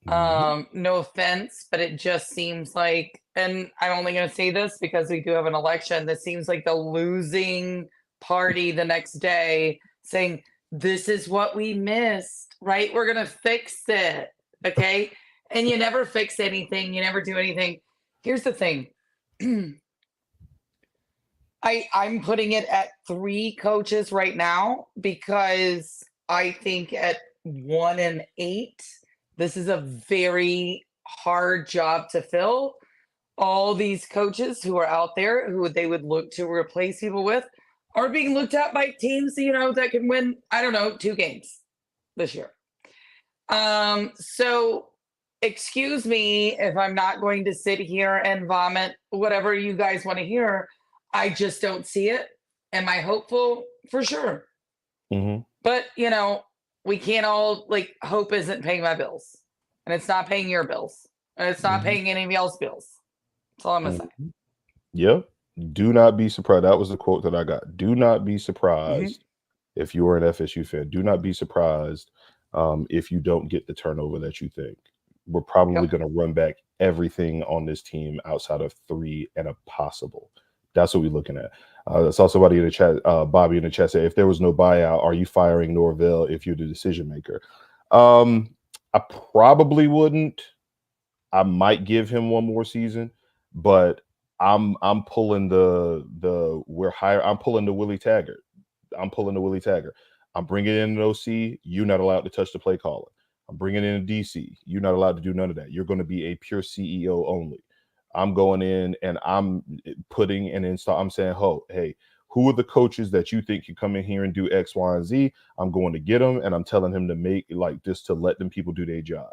No offense, but it just seems like, and I'm only going to say this because we do have an election. This seems like the losing party the next day saying, this is what we missed, right? We're going to fix it. Okay. And you never fix anything. You never do anything. Here's the thing. I'm putting it at 3 coaches right now because I think at 1 and 8, this is a very hard job to fill. All these coaches who are out there who they would look to replace people with are being looked at by teams, that can win, 2 games this year. So excuse me if I'm not going to sit here and vomit whatever you guys want to hear. I just don't see it. Am I hopeful? For sure. Mm-hmm. But, we can't all, hope isn't paying my bills. And it's not paying your bills. And it's not paying any of y'all's bills. That's all I'm going to say. Yep. Do not be surprised. That was the quote that I got. Do not be surprised if you're an FSU fan. Do not be surprised if you don't get the turnover that you think. We're probably going to run back everything on this team outside of 3 and a possible. That's what we're looking at. I saw somebody in the chat, Bobby in the chat, say, if there was no buyout, are you firing Norvell if you're the decision maker? I probably wouldn't. I might give him one more season, but I'm pulling I'm pulling the Willie Taggart. I'm bringing in an OC. You're not allowed to touch the play caller. I'm bringing in a DC. You're not allowed to do none of that. You're going to be a pure CEO only. I'm going in and I'm putting an install. I'm saying, hey, who are the coaches that you think can come in here and do X, Y, and Z? I'm going to get them, and I'm telling him to make just to let them people do their job.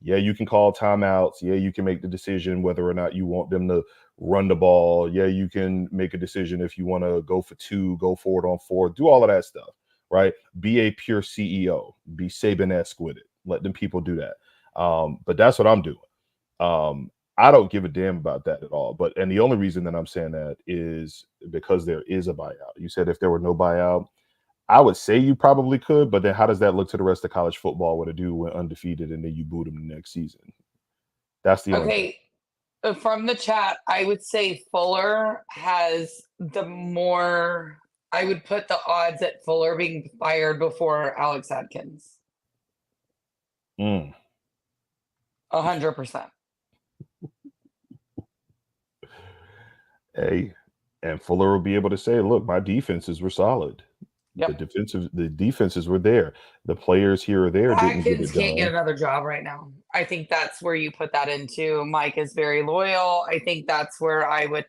Yeah, you can call timeouts. Yeah, you can make the decision whether or not you want them to run the ball. Yeah, you can make a decision if you want to go for 2, go for it on 4, do all of that stuff, right? Be a pure CEO. Be Saban-esque with it. Let them people do that. But that's what I'm doing. I don't give a damn about that at all. And the only reason that I'm saying that is because there is a buyout. You said if there were no buyout, I would say you probably could, but then how does that look to the rest of college football where the dude went undefeated and then you boot him the next season? That's the only thing. From the chat, I would say Fuller has the more, I would put the odds at Fuller being fired before Alex Adkins. 100%. Hey, and Fuller will be able to say, look, my defenses were solid. Yep. The defenses were there. The players here or there didn't get it done. Can't get another job right now. I think that's where you put that into. Mike is very loyal. I think that's where I would,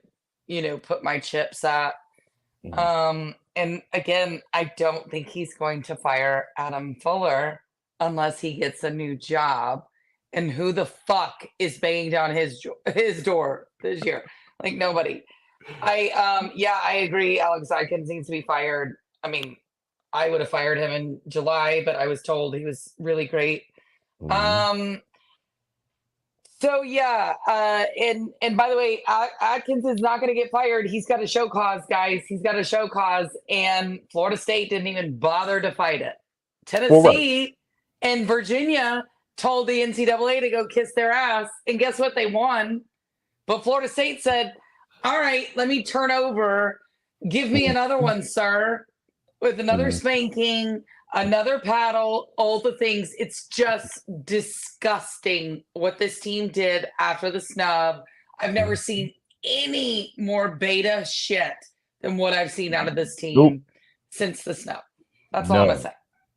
put my chips at. And again, I don't think he's going to fire Adam Fuller unless he gets a new job. And who the fuck is banging down his door this year? Like nobody. I agree. Alex Atkins needs to be fired. I mean, I would have fired him in July, but I was told he was really great. Mhm. So yeah, and by the way, Atkins is not going to get fired. He's got a show cause, guys. He's got a show cause, and Florida State didn't even bother to fight it. Well, right. Tennessee and Virginia told the NCAA to go kiss their ass, and guess what? They won. But Florida State said, "All right, let me turn over. Give me another one, sir." With another Mhm. spanking, another paddle, all the things. It's just disgusting what this team did after the snub. I've never Mhm. seen any more beta shit than what I've seen out of this Nope. team since the snub. That's all I'm gonna None. say.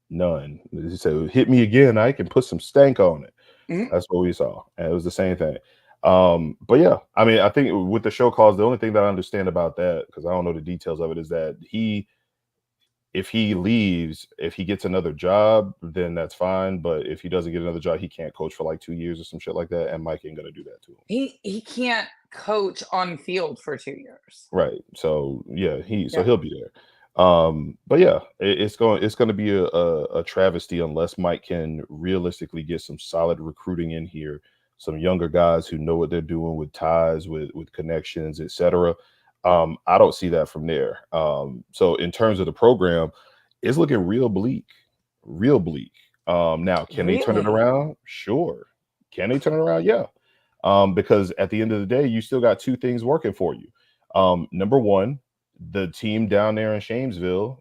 None. He said, "Hit me again. I can put some stank on it." Mhm. That's what we saw, and it was the same thing. But yeah, I mean, I think with the show cause, the only thing that I understand about that, because I don't know the details of it, is that if he leaves, if he gets another job, then that's fine. But if he doesn't get another job, he can't coach for like 2 years or some shit like that. And Mike ain't gonna do that to him. He can't coach on field for 2 years. Right. So yeah, Yeah. he'll be there. But yeah, it's going to be a travesty unless Mike can realistically get some solid recruiting in here, some younger guys who know what they're doing with ties, with connections, etc. I don't see that from there. So in terms of the program, it's looking real bleak, real bleak. Now, can they turn it Really? around? Sure. Can they turn it around? Yeah. Because at the end of the day, you still got two things working for you. Number one, the team down there in Shamesville,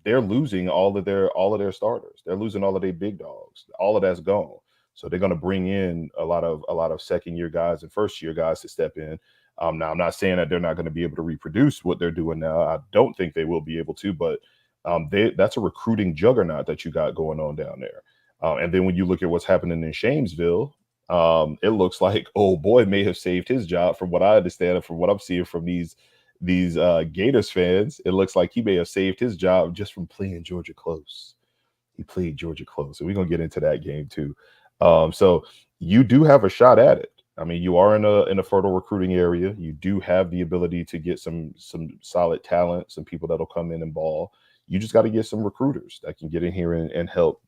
they're losing all of their starters. They're losing all of their big dogs. All of that's gone. So they're going to bring in a lot of second year guys and first year guys to step in. Now I'm not saying that they're not going to be able to reproduce what they're doing now. I don't think they will be able to, but that's a recruiting juggernaut that you got going on down there. And then when you look at what's happening in Shamesville, it looks like old boy may have saved his job from what I understand and from what I'm seeing from these Gators fans. It looks like he may have saved his job just from playing Georgia close. He played Georgia close, and we're gonna get into that game too. So you do have a shot at it. I mean, you are in a fertile recruiting area. You do have the ability to get some solid talent, some people that'll come in and ball. You just got to get some recruiters that can get in here and help,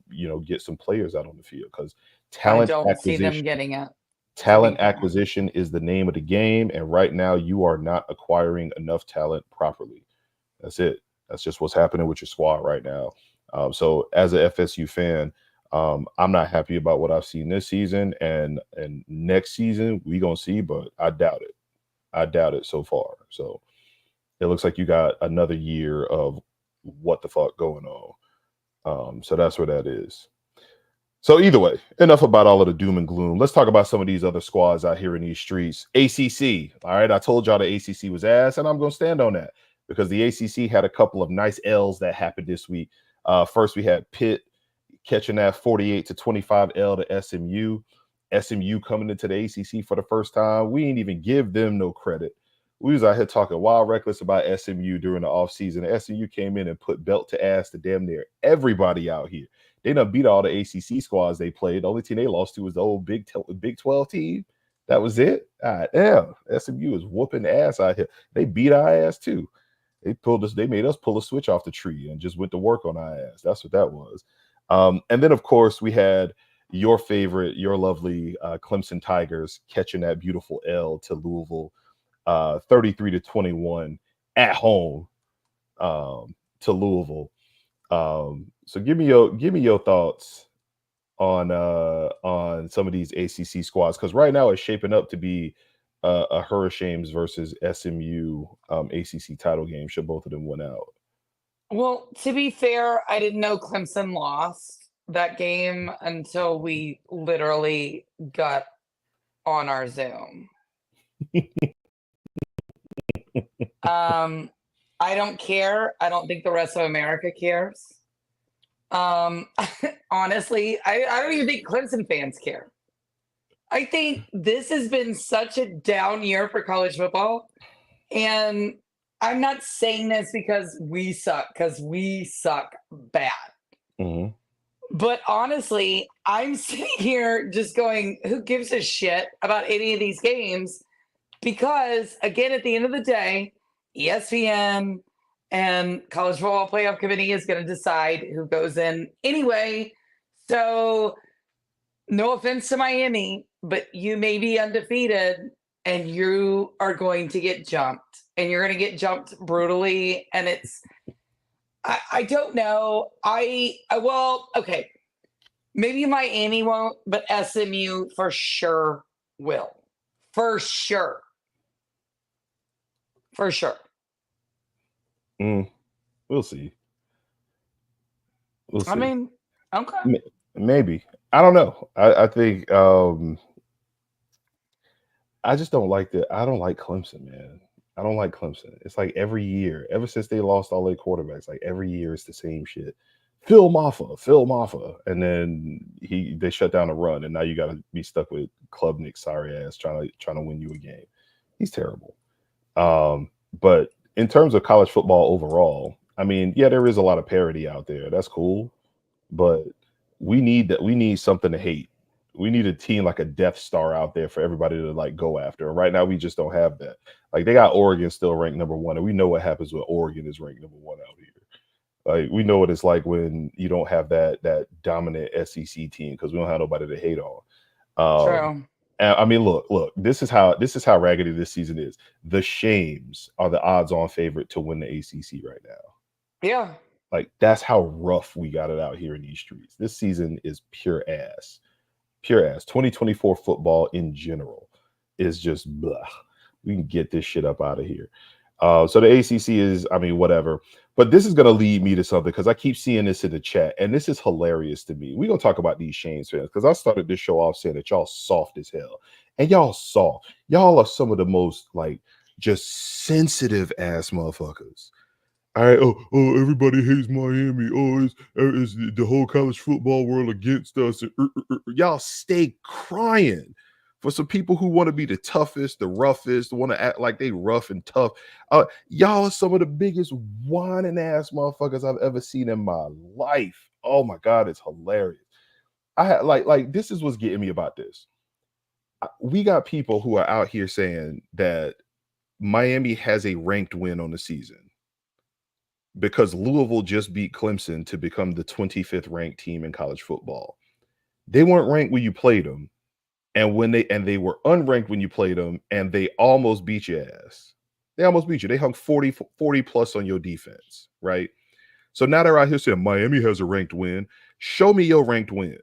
get some players out on the field because I talent don't see them acquisition getting it, to be talent fair. acquisition is the name of the game, and right now you are not acquiring enough talent properly. That's it. That's just what's happening with your squad right now. So as a FSU fan, I'm not happy about what I've seen this season, and next season we gonna see, but I doubt it. I doubt it so far. So it looks like you got another year of what the fuck going on. So that's where that is. So either way, enough about all of the doom and gloom. Let's talk about some of these other squads out here in these streets. ACC. All right, I told y'all the ACC was ass, and I'm going to stand on that because the ACC had a couple of nice L's that happened this week. First, we had Pitt catching that 48-25 L to SMU. SMU coming into the ACC for the first time. We ain't even give them no credit. We was out here talking wild reckless about SMU during the offseason. SMU came in and put belt to ass to damn near everybody out here. They done beat all the ACC squads they played. The only team they lost to was the old Big 12 team. That was it. Damn, SMU is whooping ass out here. They beat our ass too. They pulled us. They made us pull a switch off the tree and just went to work on our ass. That's what that was. And then of course we had your favorite, your lovely Clemson Tigers catching that beautiful L to Louisville, 33-21 at home to Louisville. So give me your thoughts on some of these ACC squads because right now it's shaping up to be a Hurricanes versus SMU ACC title game. Should both of them win out? Well, to be fair, I didn't know Clemson lost that game until we literally got on our Zoom. I don't care. I don't think the rest of America cares. Honestly, I don't even think Clemson fans care. I think this has been such a down year for college football. And I'm not saying this because we suck bad. Mm-hmm. But honestly, I'm sitting here just going, who gives a shit about any of these games? Because again, at the end of the day, ESPN and College Football Playoff Committee is going to decide who goes in anyway. So, no offense to Miami, but you may be undefeated and you are going to get jumped, and you're going to get jumped brutally. And I don't know. Well, okay. Maybe Miami won't, but SMU for sure will. For sure. For sure. We'll see. We'll see. I mean, okay. Maybe. I don't know. I think I just don't like I don't like Clemson, man. I don't like Clemson. It's like every year, ever since they lost all their quarterbacks, like every year it's the same shit. Phil Maffa, and then they shut down the run, and now you got to be stuck with Klubnik, sorry ass, trying to win you a game. He's terrible. But in terms of college football overall, I mean, yeah, there is a lot of parity out there. That's cool, but we need something to hate. We need a team like a Death Star out there for everybody to like go after. And right now, we just don't have that. Like they got Oregon still ranked number 1, and we know what happens when Oregon is ranked number 1 out here. Like we know what it's like when you don't have that dominant SEC team because we don't have nobody to hate on. True. And I mean, look. This is how raggedy this season is. The Shames are the odds-on favorite to win the ACC right now. Yeah. Like that's how rough we got it out here in these streets. This season is pure ass. 2024 football in general is just blah. We can get this shit up out of here. So the ACC is, I mean, whatever. But this is going to lead me to something because I keep seeing this in the chat, and this is hilarious to me. We're going to talk about these Shames fans because I started this show off saying that y'all soft as hell. And y'all soft. Y'all are some of the most, like, just sensitive ass motherfuckers. All right. Oh, everybody hates Miami. Oh, is the whole college football world against us? Y'all stay crying for some people who want to be the toughest, the roughest, want to act like they rough and tough. Y'all are some of the biggest whining ass motherfuckers I've ever seen in my life. Oh my God, it's hilarious. I had like this is what's getting me about this. We got people who are out here saying that Miami has a ranked win on the season because Louisville just beat Clemson to become the 25th ranked team in college football. They weren't ranked when you played them. And they were unranked when you played them, and they almost beat your ass. They almost beat you. They hung 40 plus on your defense, right? So now they're out here saying Miami has a ranked win. Show me your ranked win.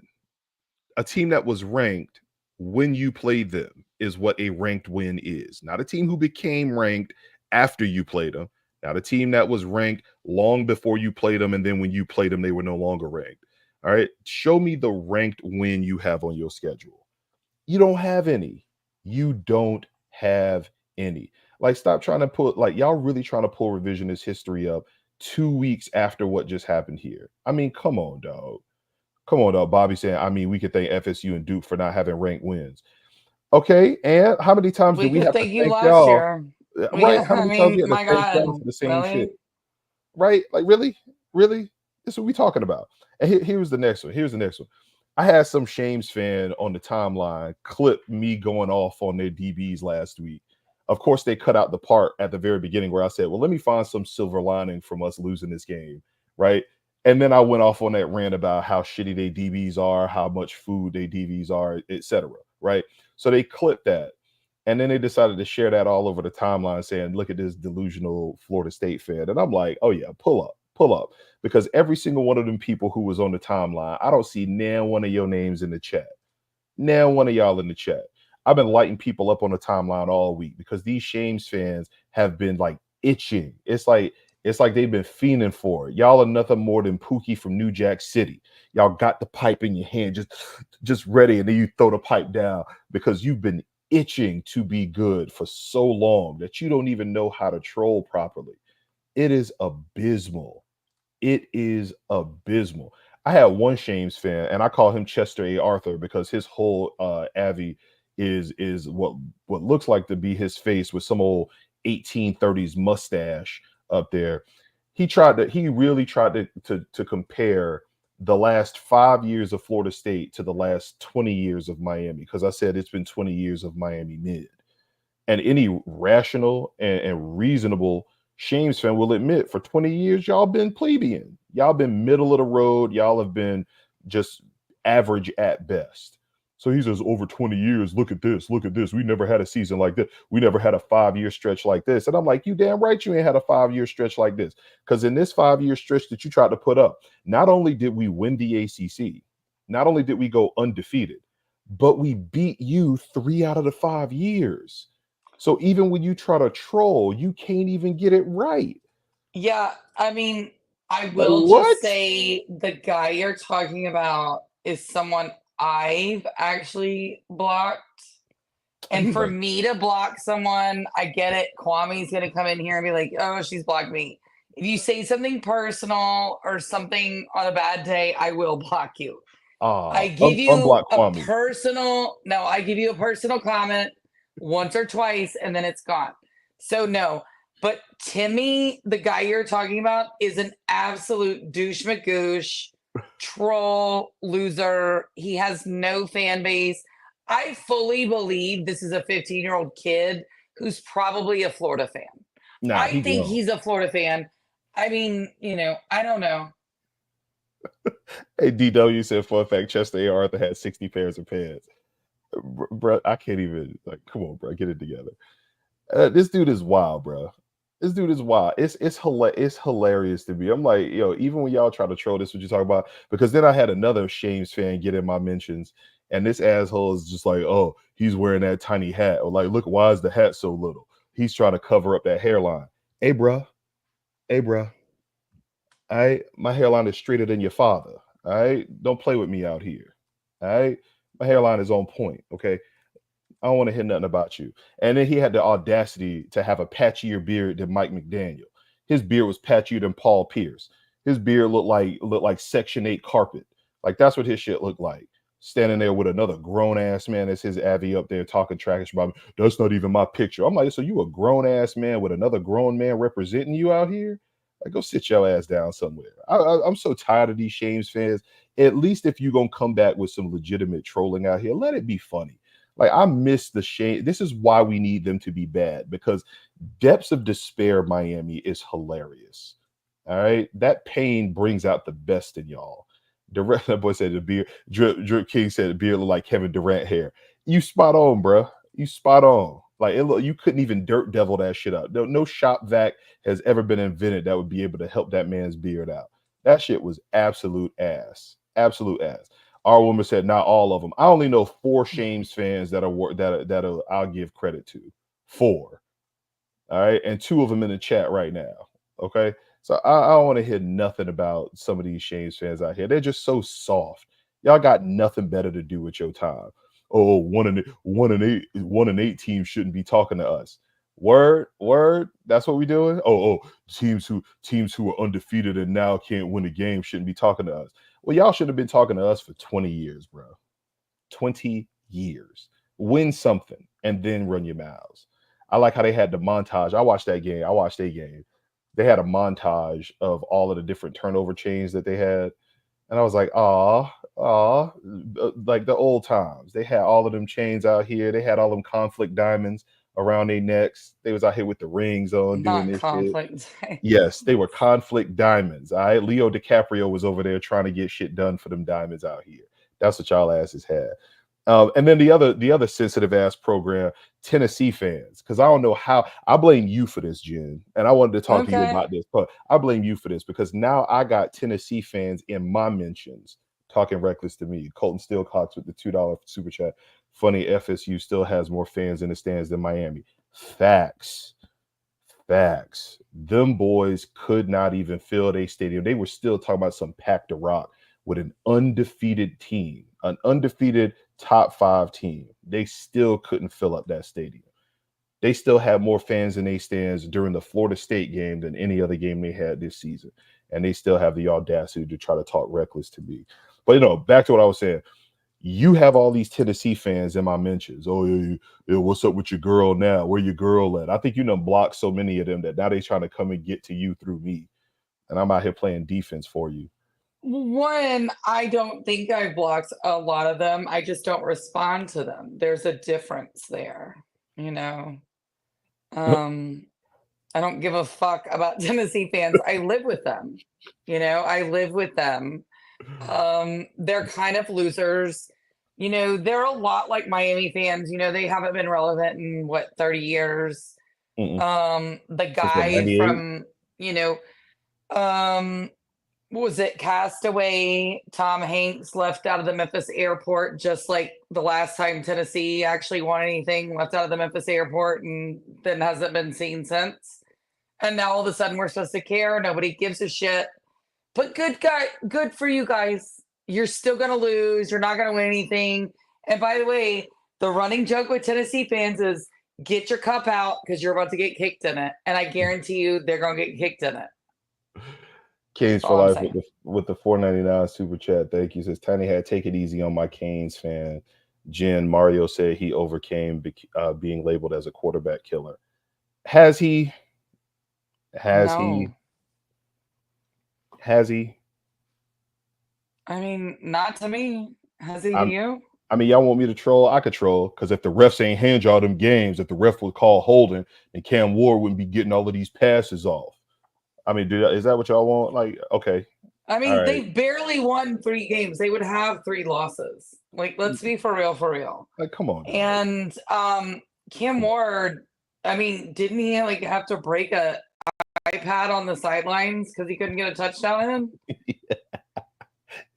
A team that was ranked when you played them is what a ranked win is. Not a team who became ranked after you played them. Not a team that was ranked long before you played them, and then when you played them, they were no longer ranked. All right? Show me the ranked win you have on your schedule. You don't have any. You don't have any. Like, stop trying to put, like, y'all really trying to pull revisionist history up 2 weeks after what just happened here. I mean, come on, dog. Come on, dog. Bobby saying, I mean, we could thank FSU and Duke for not having ranked wins. Okay, and how many times do we have to thank y'all? Year. Right? How many times do we have to thank y'all for the same shit? Right? Like, really? Really? This is what we talking about. And here's the next one. I had some Shames fan on the timeline clip me going off on their DBs last week. Of course, they cut out the part at the very beginning where I said, well, let me find some silver lining from us losing this game, right? And then I went off on that rant about how shitty they DBs are, how much food they DBs are, etc. Right? So they clipped that. And then they decided to share that all over the timeline saying, look at this delusional Florida State fan. And I'm like, oh yeah, pull up. Because every single one of them people who was on the timeline, I don't see now one of your names in the chat. Now one of y'all in the chat. I've been lighting people up on the timeline all week because these Shames fans have been like itching. It's like they've been fiending for it. Y'all are nothing more than Pookie from New Jack City. Y'all got the pipe in your hand, just ready, and then you throw the pipe down because you've been itching to be good for so long that you don't even know how to troll properly. It is abysmal. It is abysmal. I had one Shames fan, and I call him Chester A. Arthur because his whole Avi is what looks like to be his face with some old 1830s mustache up there. He really tried to compare the last 5 years of Florida State to the last 20 years of Miami, because I said it's been 20 years of Miami mid. And any rational and reasonable Shames fan will admit for 20 years, y'all been plebeian. Y'all been middle of the road. Y'all have been just average at best. So he says, over 20 years, look at this, look at this. We never had a season like this. We never had a 5-year stretch like this. And I'm like, you damn right you ain't had a 5-year stretch like this. Because in this 5-year stretch that you tried to put up, not only did we win the ACC, not only did we go undefeated, but we beat you 3 out of the 5 years. So even when you try to troll, you can't even get it right. Yeah, I mean, I Like, will what? just say the guy you're talking about is someone I've actually blocked. And He's for like, me to block someone, I get it. Kwame's going to come in here and be like, oh, she's blocked me. If you say something personal or something on a bad day, I will block you. I give you unblock a Kwame. I give you a personal comment once or twice and then it's gone. So no, but Timmy, the guy you're talking about, is an absolute douche magoosh, troll, loser. He has no fan base. I fully believe this is a 15-year-old kid who's probably a Florida fan. Nah, I he think grown. he's a Florida fan. I mean, I don't know. Hey, DW said, fun fact, Chester A. Arthur had 60 pairs of pants. Bro, I can't even, like, come on, bro, get it together. This dude is wild, bro. This dude is wild. It's hilarious to me. I'm like, yo, even when y'all try to troll this, what you talk about, because then I had another Shames fan get in my mentions, and this asshole is just like, oh, he's wearing that tiny hat. Or like, look, why is the hat so little? He's trying to cover up that hairline. Hey, bro. Hey, bro. My hairline is straighter than your father. All right. Don't play with me out here. All right. My hairline is on point. Okay. I don't want to hear nothing about you. And then he had the audacity to have a patchier beard than Mike McDaniel. His beard was patchier than Paul Pierce. His beard looked like Section 8 carpet. Like that's what his shit looked like. Standing there with another grown ass man as his Abby up there talking trash about me. That's not even my picture. I'm like, so you a grown ass man with another grown man representing you out here? Like, go sit your ass down somewhere. I'm so tired of these Shames fans. At least if you're gonna come back with some legitimate trolling out here, let it be funny. Like, I miss the shame. This is why we need them to be bad, because depths of despair Miami is hilarious. All right. That pain brings out the best in y'all. That boy said the beard. Drip King said the beard looked like Kevin Durant hair. You spot on, bro. You spot on. Like you couldn't even dirt devil that shit out. No shop vac has ever been invented that would be able to help that man's beard out. That shit was absolute ass. Absolute ass. Our woman said not all of them. I only know 4 Shames fans that I'll give credit to. 4. All right, and 2 of them in the chat right now. Okay, so I don't want to hear nothing about some of these Shames fans out here. They're just so soft. Y'all got nothing better to do with your time. Oh, 1-8 teams shouldn't be talking to us. Word. That's what we doing. Teams who are undefeated and now can't win a game shouldn't be talking to us. Well, y'all should have been talking to us for 20 years, bro. 20 years. Win something and then run your mouths. I like how they had the montage. I watched that game. I watched a game. They had a montage of all of the different turnover chains that they had. And I was like, like the old times. They had all of them chains out here. They had all them conflict diamonds around their necks. They was out here with the rings on doing Not this shit. conflict. Yes, they were conflict diamonds. All right. Leo DiCaprio was over there trying to get shit done for them diamonds out here. That's what y'all asses had. And then the other sensitive ass program, Tennessee fans, because I don't know how. I blame you for this, Jen, and I wanted to talk to you about this, but I blame you for this because now I got Tennessee fans in my mentions talking reckless to me. Colton Stillcox with the $2 super chat. Funny, FSU still has more fans in the stands than Miami. Facts. Them boys could not even fill their stadium. They were still talking about some packed to rock with an undefeated team, an undefeated top 5 team. They still couldn't fill up that stadium. They still had more fans in their stands during the Florida State game than any other game they had this season. And they still have the audacity to try to talk reckless to me. But, back to what I was saying. You have all these Tennessee fans in my mentions. Oh, yeah, what's up with your girl now? Where your girl at? I think you done blocked so many of them that now they trying to come and get to you through me. And I'm out here playing defense for you. One, I don't think I've blocked a lot of them. I just don't respond to them. There's a difference there, I don't give a fuck about Tennessee fans. I live with them. I live with them. They're kind of losers. They're a lot like Miami fans. They haven't been relevant in 30 years. The Since what, guy 98? from, what was it? Castaway. Tom Hanks left out of the Memphis airport, just like the last time Tennessee actually won anything, left out of the Memphis airport and then hasn't been seen since. And now all of a sudden we're supposed to care. Nobody gives a shit. But good for you guys. You're still going to lose. You're not going to win anything. And by the way, the running joke with Tennessee fans is get your cup out because you're about to get kicked in it. And I guarantee you they're going to get kicked in it. Canes for life with the $4.99 super chat. Thank you. Says Tiny Hat, take it easy on my Canes fan. Jen, Mario said he overcame being labeled as a quarterback killer. Has he? Has he? I mean, not to me. Has he to you? I mean, y'all want me to troll? I could troll, because if the refs ain't hand y'all them games, if the ref would call holding, then Cam Ward wouldn't be getting all of these passes off. I mean, is that what y'all want? Like, okay. I mean, they barely won 3 games. They would have 3 losses. Like, let's be for real. Like, come on. And Cam Ward, I mean, didn't he have to break a iPad on the sidelines because he couldn't get a touchdown in?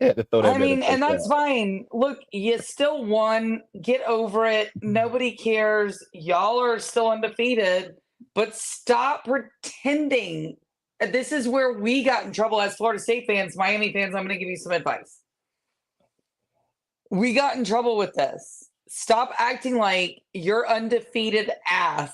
I mean, and that's fine. Look, you still won. Get over it. Nobody cares. Y'all are still undefeated, but stop pretending. This is where we got in trouble as Florida State fans, Miami fans. I'm going to give you some advice. We got in trouble with this. Stop acting like your undefeated ass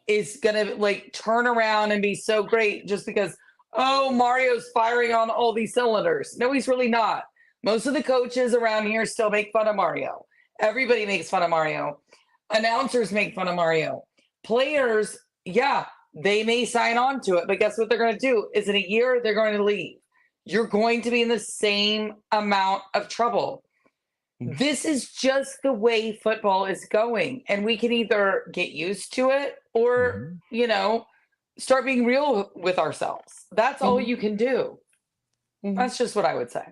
is going to turn around and be so great just because, oh, Mario's firing on all these cylinders. No, he's really not. Most of the coaches around here still make fun of Mario. Everybody makes fun of Mario. Announcers make fun of Mario. Players, yeah, they may sign on to it, but guess what they're going to do? Is in a year, they're going to leave. You're going to be in the same amount of trouble. This is just the way football is going. And we can either get used to it or, start being real with ourselves. That's all you can do. That's just what I would say.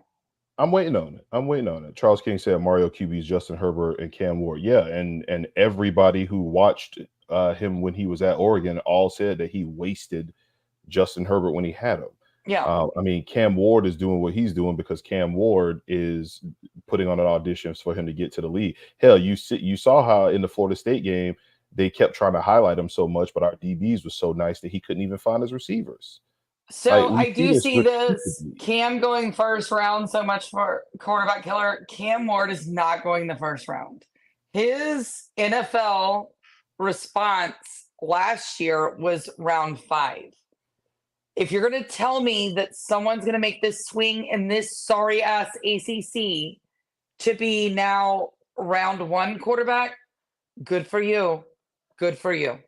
I'm waiting on it. Charles King said Mario QB's Justin Herbert and Cam Ward. Yeah, and everybody who watched him when he was at Oregon all said that he wasted Justin Herbert when he had him. Yeah. I mean, Cam Ward is doing what he's doing because Cam Ward is putting on an audition for him to get to the league. Hell, you saw how in the Florida State game they kept trying to highlight him so much, but our DBs was so nice that he couldn't even find his receivers. So I do see this Cam going first round so much for quarterback killer. Cam Ward is not going the first round. His NFL response last year was round 5. If you're going to tell me that someone's going to make this swing in this sorry ass ACC to be now round 1 quarterback, good for you. Good for you.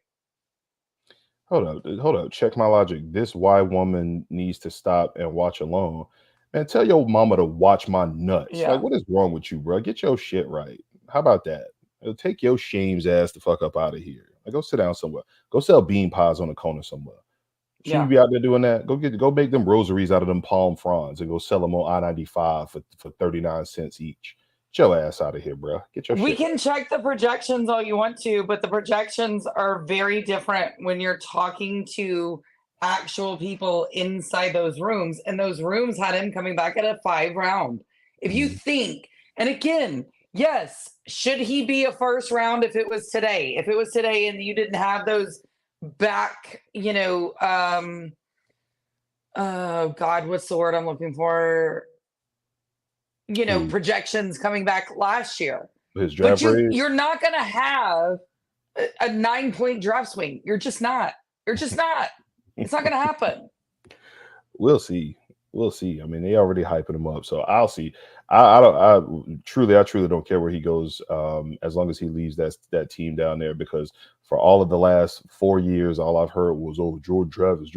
Hold up. Check my logic. This white woman needs to stop and watch alone. Man, tell your mama to watch my nuts. Yeah. Like, what is wrong with you, bro? Get your shit right. How about that? Take your shame's ass the fuck up out of here. Like, go sit down somewhere. Go sell bean pies on the corner somewhere. Shouldn't you be out there doing that? Go make them rosaries out of them palm fronds and go sell them on I-95 for 39 cents each. Get your ass out of here, bro. Get your shit. We can check the projections all you want to, but the projections are very different when you're talking to actual people inside those rooms. And those rooms had him coming back at a 5 round. If you think, and again, yes, should he be a first round if it was today? If it was today and you didn't have those back, oh God, what's the word I'm looking for? Projections coming back last year. His draft grade. You're not going to have a 9-point draft swing. You're just not. It's not going to happen. We'll see. I mean, they already hyping him up, so I'll see. I truly don't care where he goes, as long as he leaves that team down there. Because for all of the last 4 years, all I've heard was, "Oh, Jordan Travis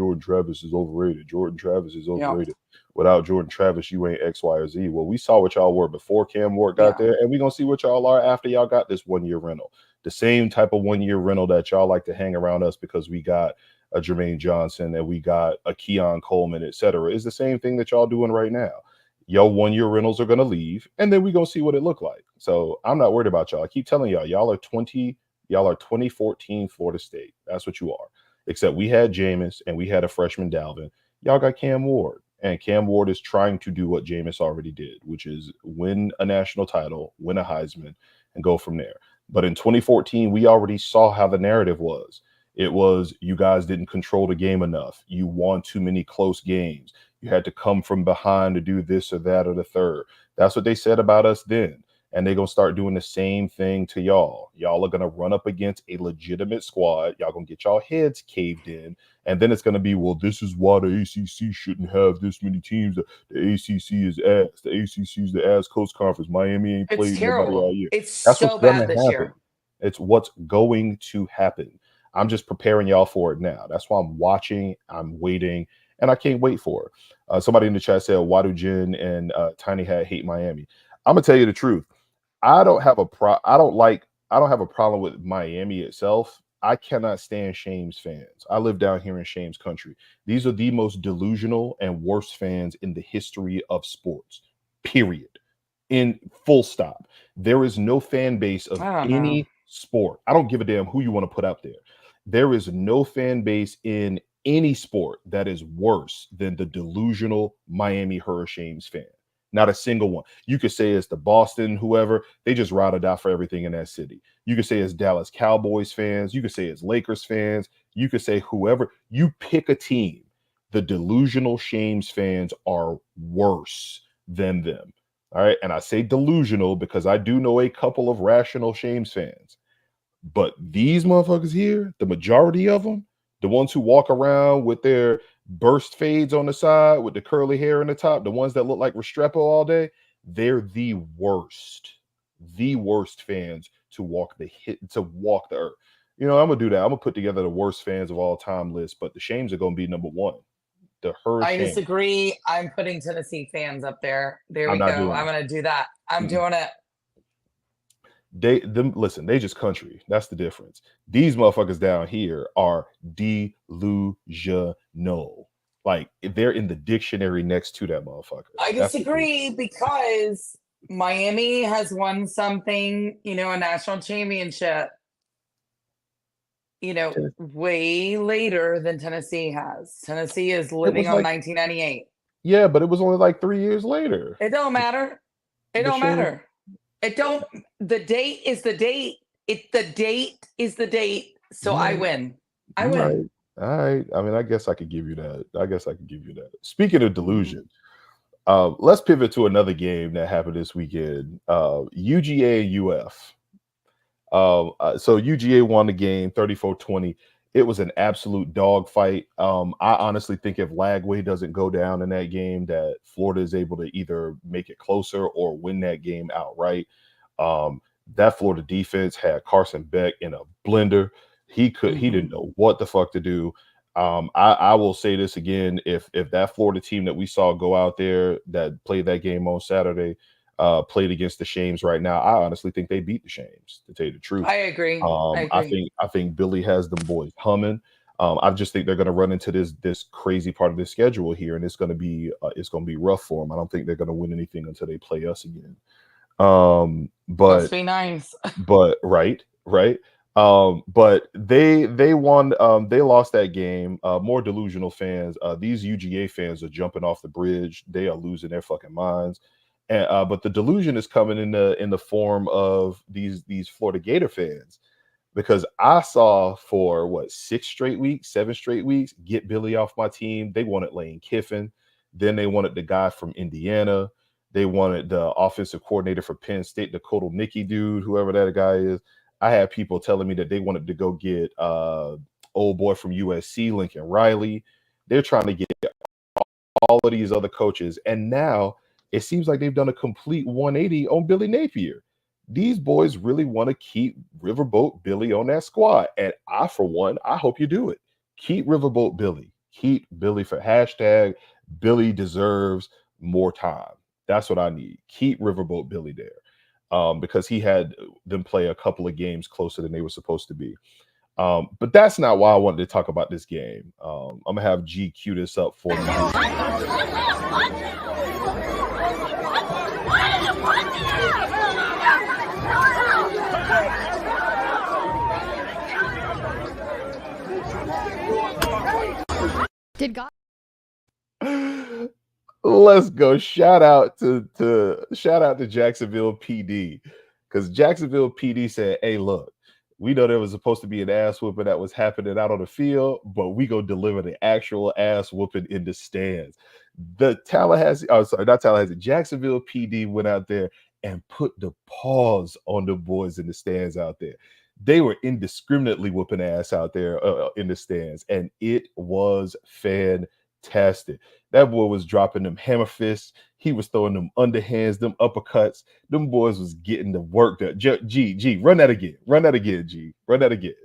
is overrated. Jordan Travis is overrated. Without Jordan Travis, you ain't X, Y, or Z." Well, we saw what y'all were before Cam Ward got there, and we're gonna see what y'all are after y'all got this 1-year rental. The same type of 1 year rental that y'all like to hang around us because we got a Jermaine Johnson and we got a Keon Coleman, et cetera, is the same thing that y'all doing right now. Your 1 year rentals are going to leave, and then we're going to see what it look like. So I'm not worried about y'all. I keep telling y'all are 2014 Florida State. That's what you are. Except we had Jameis and we had a freshman Dalvin. Y'all got Cam Ward. And Cam Ward is trying to do what Jameis already did, which is win a national title, win a Heisman, and go from there. But in 2014, we already saw how the narrative was. It was you guys didn't control the game enough. You won too many close games. You had to come from behind to do this or that or the third. That's what they said about us then. And they're going to start doing the same thing to y'all. Y'all are going to run up against a legitimate squad. Y'all going to get y'all heads caved in. And then it's going to be, well, this is why the ACC shouldn't have this many teams. The ACC is ass. The ACC is the ass coast conference. Miami ain't played nobody all year. It's That's so what's going bad to this happen. year. It's what's going to happen. I'm just preparing y'all for it now. That's why I'm watching. I'm waiting. And I can't wait for it. Somebody in the chat said, why do Jen and Tiny Hat hate Miami? I'm going to tell you the truth. I don't have a problem with Miami itself. I cannot stand Shames fans. I live down here in Shames country. These are the most delusional and worst fans in the history of sports, period. In full stop. There is no fan base of any sport. I don't give a damn who you want to put out there. There is no fan base in any sport that is worse than the delusional Miami Hurricanes fan. Not a single one. You could say it's the Boston, whoever, they just ride or die for everything in that city. You could say it's Dallas Cowboys fans. You could say it's Lakers fans. You could say whoever. You pick a team. The delusional Shames fans are worse than them. All right. And I say delusional because I do know a couple of rational Shames fans. But these motherfuckers here, the majority of them, the ones who walk around with their burst fades on the side with the curly hair in the top, the ones that look like Restrepo all day, they're the worst fans to walk the earth. You know, I'm gonna do that. I'm gonna put together the worst fans of all time list, but the Shames are gonna be number one. I disagree. I'm putting Tennessee fans up there. There we go. I'm gonna do that. I'm doing it. Listen, they just country. That's the difference. These motherfuckers down here are delusional. Like they're in the dictionary next to that motherfucker. I disagree because Miami has won something, a national championship, way later than Tennessee has. Tennessee is living on 1998. Yeah, but it was only like 3 years later. It don't matter. It don't matter. The date is the date. The date is the date. So I win. I win. All right. I mean, I guess I could give you that. Speaking of delusion, let's pivot to another game that happened this weekend. UGA and UF. So UGA won the game 34-20. It was an absolute dogfight. I honestly think if Lagway doesn't go down in that game, that Florida is able to either make it closer or win that game outright. That Florida defense had Carson Beck in a blender. He didn't know what the fuck to do. I will say this again: if that Florida team that we saw go out there that played that game on Saturday played against the Shames right now, I honestly think they beat the Shames, to tell you the truth. I agree. I think Billy has them boys humming. I just think they're going to run into this crazy part of the schedule here, and it's going to be rough for them. I don't think they're going to win anything until they play us again. But must be nice. But right. But they won. They lost that game. More delusional fans. These UGA fans are jumping off the bridge. They are losing their fucking minds. And but the delusion is coming in the form of these Florida Gator fans, because I saw for 7 straight weeks, get Billy off my team. They wanted Lane Kiffin, then they wanted the guy from Indiana, they wanted the offensive coordinator for Penn State, the Kotal Nicky dude, whoever that guy is. I had people telling me that they wanted to go get old boy from USC, Lincoln Riley. They're trying to get all of these other coaches, and now it seems like they've done a complete 180 on Billy Napier. These boys really want to keep Riverboat Billy on that squad. And I, for one, I hope you do it. Keep Riverboat Billy. Keep Billy for hashtag Billy deserves more time. That's what I need. Keep Riverboat Billy there. because he had them play a couple of games closer than they were supposed to be. But that's not why I wanted to talk about this game. I'm gonna have G cue this up for me. Did God? Let's go. Shout out to Jacksonville PD, because Jacksonville PD said, "Hey, look, we know there was supposed to be an ass whooping that was happening out on the field, but we go deliver the actual ass whooping in the stands." The Jacksonville PD went out there and put the paws on the boys in the stands out there. They were indiscriminately whooping ass out there in the stands, and it was fantastic. That boy was dropping them hammer fists. He was throwing them underhands, them uppercuts. Them boys was getting the work done. G, run that again. Run that again, G. Run that again.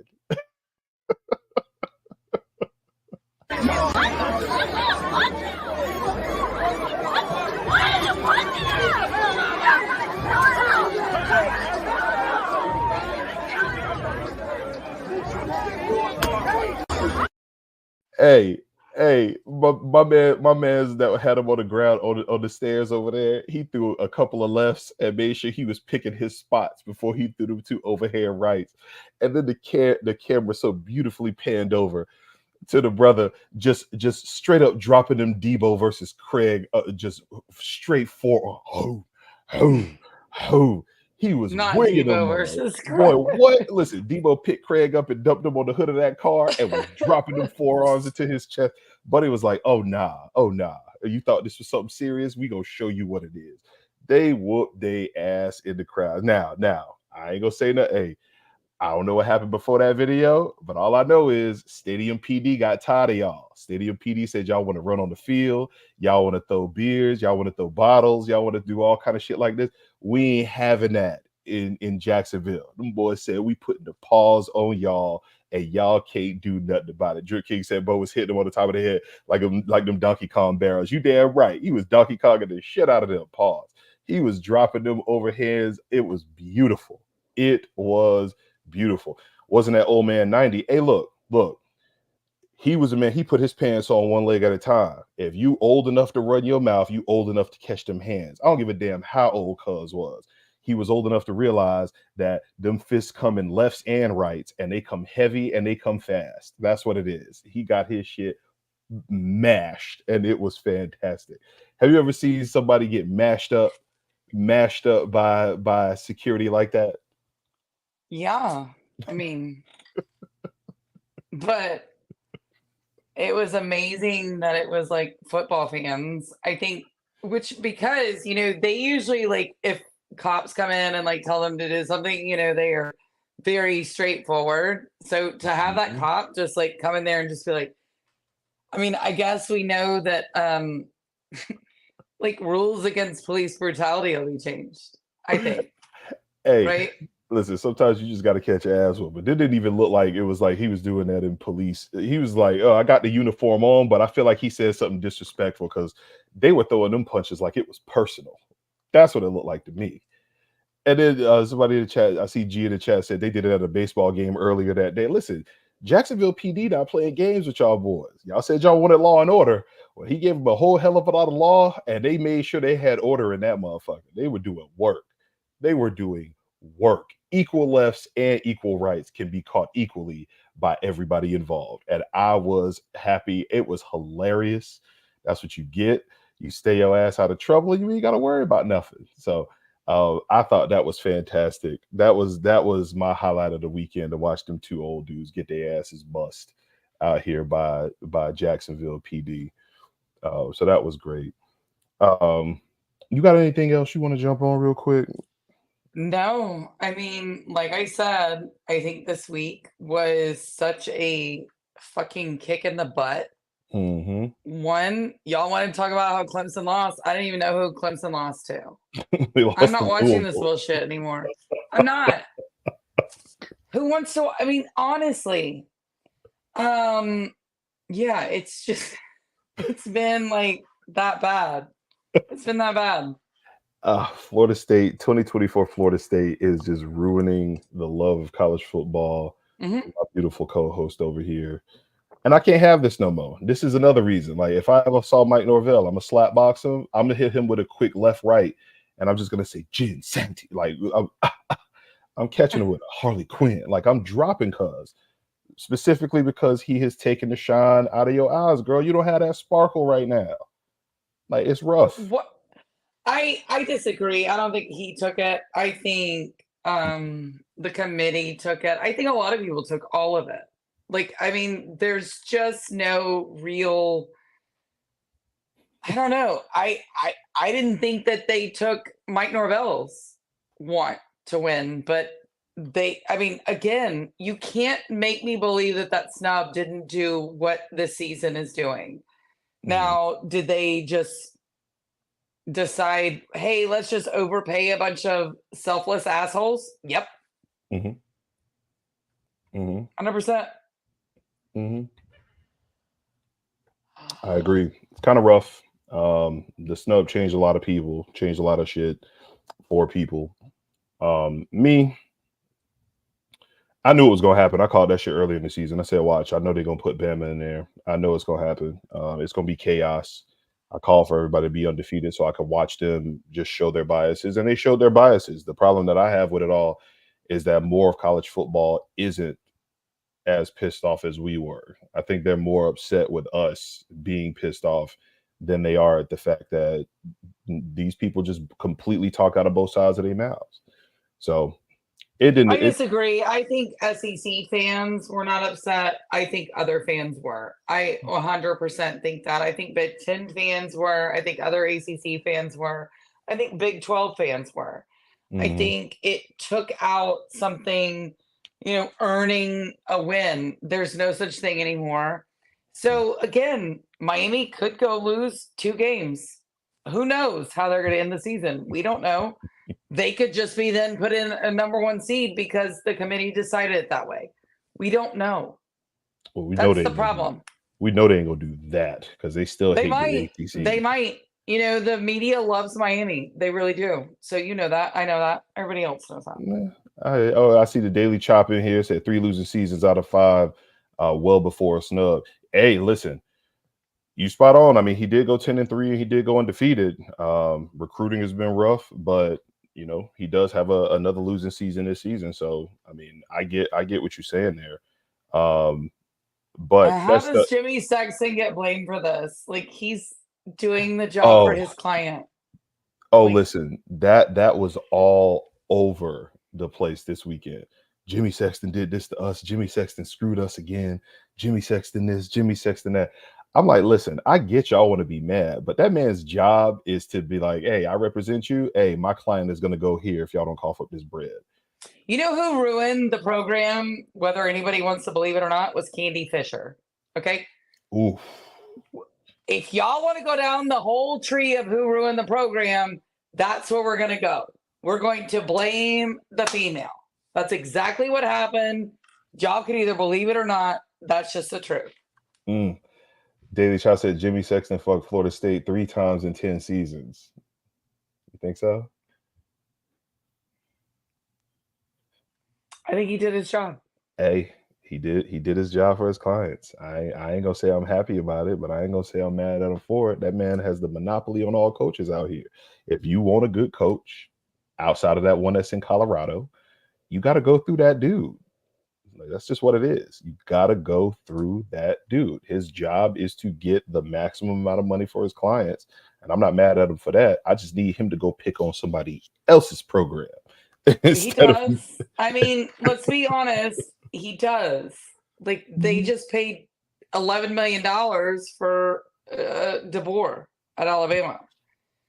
Hey, my man's that had him on the ground on the stairs over there. He threw a couple of lefts and made sure he was picking his spots before he threw them 2 overhand rights. And then the camera so beautifully panned over to the brother, just straight up dropping them Debo versus Craig, just straight for ho. He was not winging Debo them versus boy. Craig. What? Listen, Debo picked Craig up and dumped him on the hood of that car and was dropping them forearms into his chest. Buddy was like, "Oh nah. You thought this was something serious? We gonna show you what it is." They whooped their ass in the crowd. Now, I ain't gonna say nothing. Hey, I don't know what happened before that video, but all I know is Stadium PD got tired of y'all. Stadium PD said y'all want to run on the field, y'all want to throw beers, y'all want to throw bottles, y'all want to do all kind of shit like this. We ain't having that in Jacksonville. Them boys said we putting the paws on y'all, and y'all can't do nothing about it. Drip King said Bo was hitting him on the top of the head like them Donkey Kong barrels. You damn right. He was Donkey Konging the shit out of them paws. He was dropping them overhands. It was beautiful. It was beautiful. Wasn't that old man 90? Hey, look. He was a man. He put his pants on one leg at a time. If you old enough to run your mouth, you old enough to catch them hands. I don't give a damn how old Cuz was. He was old enough to realize that them fists come in lefts and rights, and they come heavy and they come fast. That's what it is. He got his shit mashed, and it was fantastic. Have you ever seen somebody get mashed up by security like that? Yeah, I mean, but it was amazing that it was like football fans, I think, because they usually, like, if cops come in and like tell them to do something, they are very straightforward. So to have that cop just like come in there and just be like, I mean, I guess we know that like rules against police brutality will be changed, I think. Hey, right? Listen, sometimes you just got to catch your ass with. But it didn't even look like it was like he was doing that in police. He was like, "Oh, I got the uniform on," but I feel like he said something disrespectful because they were throwing them punches like it was personal. That's what it looked like to me. And then somebody in the chat, I see G in the chat, said they did it at a baseball game earlier that day. Listen, Jacksonville PD not playing games with y'all boys. Y'all said y'all wanted law and order. Well, he gave them a whole hell of a lot of law, and they made sure they had order in that motherfucker. They were doing work. They were doing work. Equal lefts and equal rights can be caught equally by everybody involved. And I was happy. It was hilarious. That's what you get. You stay your ass out of trouble, and you ain't got to worry about nothing. So I thought that was fantastic. That was my highlight of the weekend, to watch them two old dudes get their asses bust out here by Jacksonville PD. So that was great. You got anything else you want to jump on real quick? No, I mean, like I said, I think this week was such a fucking kick in the butt. Mm-hmm. One, y'all want to talk about how Clemson lost? I don't even know who Clemson lost to. Lost I'm not watching Louisville. this bullshit anymore. I'm not. Who wants to? I mean, honestly, yeah, it's just, it's been like that bad. It's been that bad. Florida State, 2024 Florida State is just ruining the love of college football. Mhm. My beautiful co-host over here. And I can't have this no more. This is another reason. Like, if I ever saw Mike Norvell, I'm going to slap box him. I'm going to hit him with a quick left, right. And I'm just going to say, Jen Santi. Like, I'm catching him with a Harley Quinn. Like, I'm dropping cuz. Specifically because he has taken the shine out of your eyes, girl. You don't have that sparkle right now. Like, it's rough. What I disagree. I don't think he took it. I think the committee took it. I think a lot of people took all of it. Like, I mean, there's just no real, I don't know. I didn't think that they took Mike Norvell's want to win, but I mean, again, you can't make me believe that that snub didn't do what this season is doing. Now, did they just decide, hey, let's just overpay a bunch of selfless assholes? Yep. Mm-hmm. Mm-hmm. 100%. Mm-hmm. I agree. It's kind of rough. The snub changed a lot of people, changed a lot of shit for people. Me, I knew it was going to happen. I called that shit early in the season. I said, watch, I know they're going to put Bama in there. I know it's going to happen. It's going to be chaos. I called for everybody to be undefeated so I could watch them just show their biases. And they showed their biases. The problem that I have with it all is that more of college football isn't as pissed off as we were. I think they're more upset with us being pissed off than they are at the fact that these people just completely talk out of both sides of their mouths. So it didn't. I disagree. I think SEC fans were not upset. I think other fans were. I 100% think that. I think Big Ten fans were. I think other ACC fans were. I think Big 12 fans were. I think it took out something, earning a win. There's no such thing anymore. So again, Miami could go lose 2 games. Who knows how they're going to end the season? We don't know. They could just be then put in a number 1 seed because the committee decided it that way. We don't know. Well, we That's know the problem. We know they ain't gonna do that because they still hate the ACC. They might. The media loves Miami. They really do. So you know that. I know that. Everybody else knows that. I see the Daily Chop in here. Said 3 losing seasons out of 5, well before a snub. Hey, listen, you spot on. I mean, he did go 10-3 and he did go undefeated. Recruiting has been rough, but he does have another losing season this season. So I mean, I get what you're saying there. But how does Jimmy Sexton get blamed for this? Like, he's doing the job for his client. Listen, that was all over the place this weekend. Jimmy Sexton did this to us. Jimmy Sexton screwed us again. Jimmy Sexton this, Jimmy Sexton that. I'm like, listen, I get y'all want to be mad, but that man's job is to be like, hey, I represent you. Hey, my client is going to go here if y'all don't cough up this bread. You know who ruined the program, whether anybody wants to believe it or not, was Candy Fisher. Okay? Ooh. If y'all want to go down the whole tree of who ruined the program, that's where we're going to go. We're going to blame the female. That's exactly what happened. Y'all can either believe it or not. That's just the truth. Daily Child said Jimmy Sexton fucked Florida State 3 times in 10 seasons. You think so? I think he did his job. Hey, he did his job for his clients. I ain't gonna say I'm happy about it, but I ain't gonna say I'm mad at him for it. That man has the monopoly on all coaches out here. If you want a good coach outside of that one that's in Colorado, you got to go through that dude. Like, that's just what it is. You got to go through that dude. His job is to get the maximum amount of money for his clients. And I'm not mad at him for that. I just need him to go pick on somebody else's program. He does. I mean, let's be honest. He does. Like, they just paid $11 million for DeBoer at Alabama.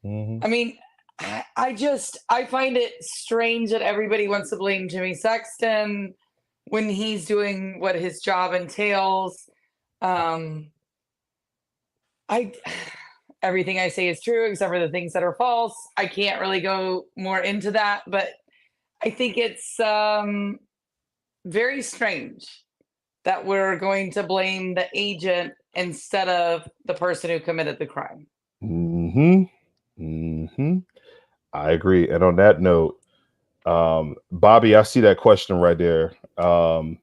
I mean, I find it strange that everybody wants to blame Jimmy Sexton when he's doing what his job entails. Everything I say is true except for the things that are false. I can't really go more into that, but I think it's very strange that we're going to blame the agent instead of the person who committed the crime. I agree. And on that note, Bobby, I see that question right there. I'm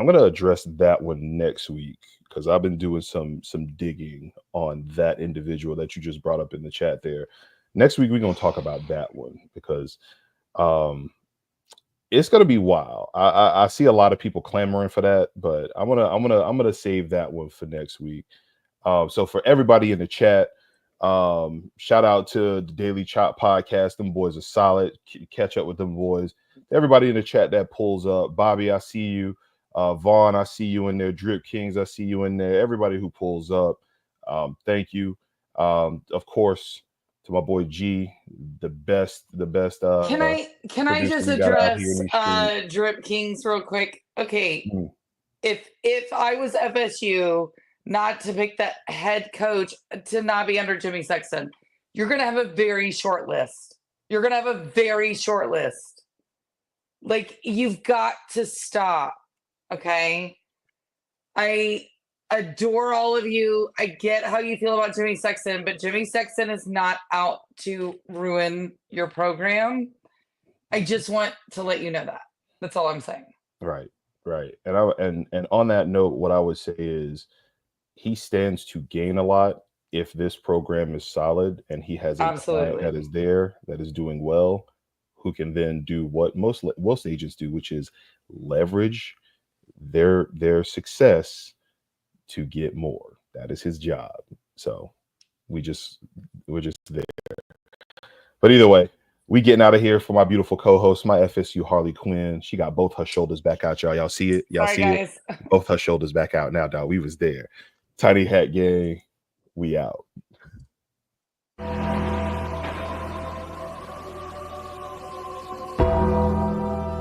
gonna address that one next week because I've been doing some digging on that individual that you just brought up in the chat there. Next week we're gonna talk about that one because it's gonna be wild. I see a lot of people clamoring for that, but I'm gonna save that one for next week. So for everybody in the chat, shout out to the Daily Chop podcast. Them boys are solid. Catch up with them boys. Everybody in the chat that pulls up. Bobby, I see you. Vaughn, I see you in there. Drip Kings, I see you in there. Everybody who pulls up, thank you. Of course, to my boy G, the best. Can I just producer we got out address here in these streets. Drip Kings real quick? Okay, Mm. if I was FSU, not to pick the head coach to not be under Jimmy Sexton, you're gonna have a very short list. You're gonna have a very short list. Like, you've got to stop. Okay, I adore all of you. I get how you feel about Jimmy Sexton, but Jimmy Sexton is not out to ruin your program. I just want to let you know that. That's all I'm saying. Right. And on that note, what I would say is he stands to gain a lot if this program is solid and he has a client that is there, that is doing well, who can then do what most agents do, which is leverage their success to get more. That is his job. So we're just there. But either way, we getting out of here for my beautiful co-host, my FSU Harley Quinn. She got both her shoulders back out, y'all. Y'all see it? Y'all see it? Both her shoulders back out now, dog. We was there. Tiny Hat Gang, we out.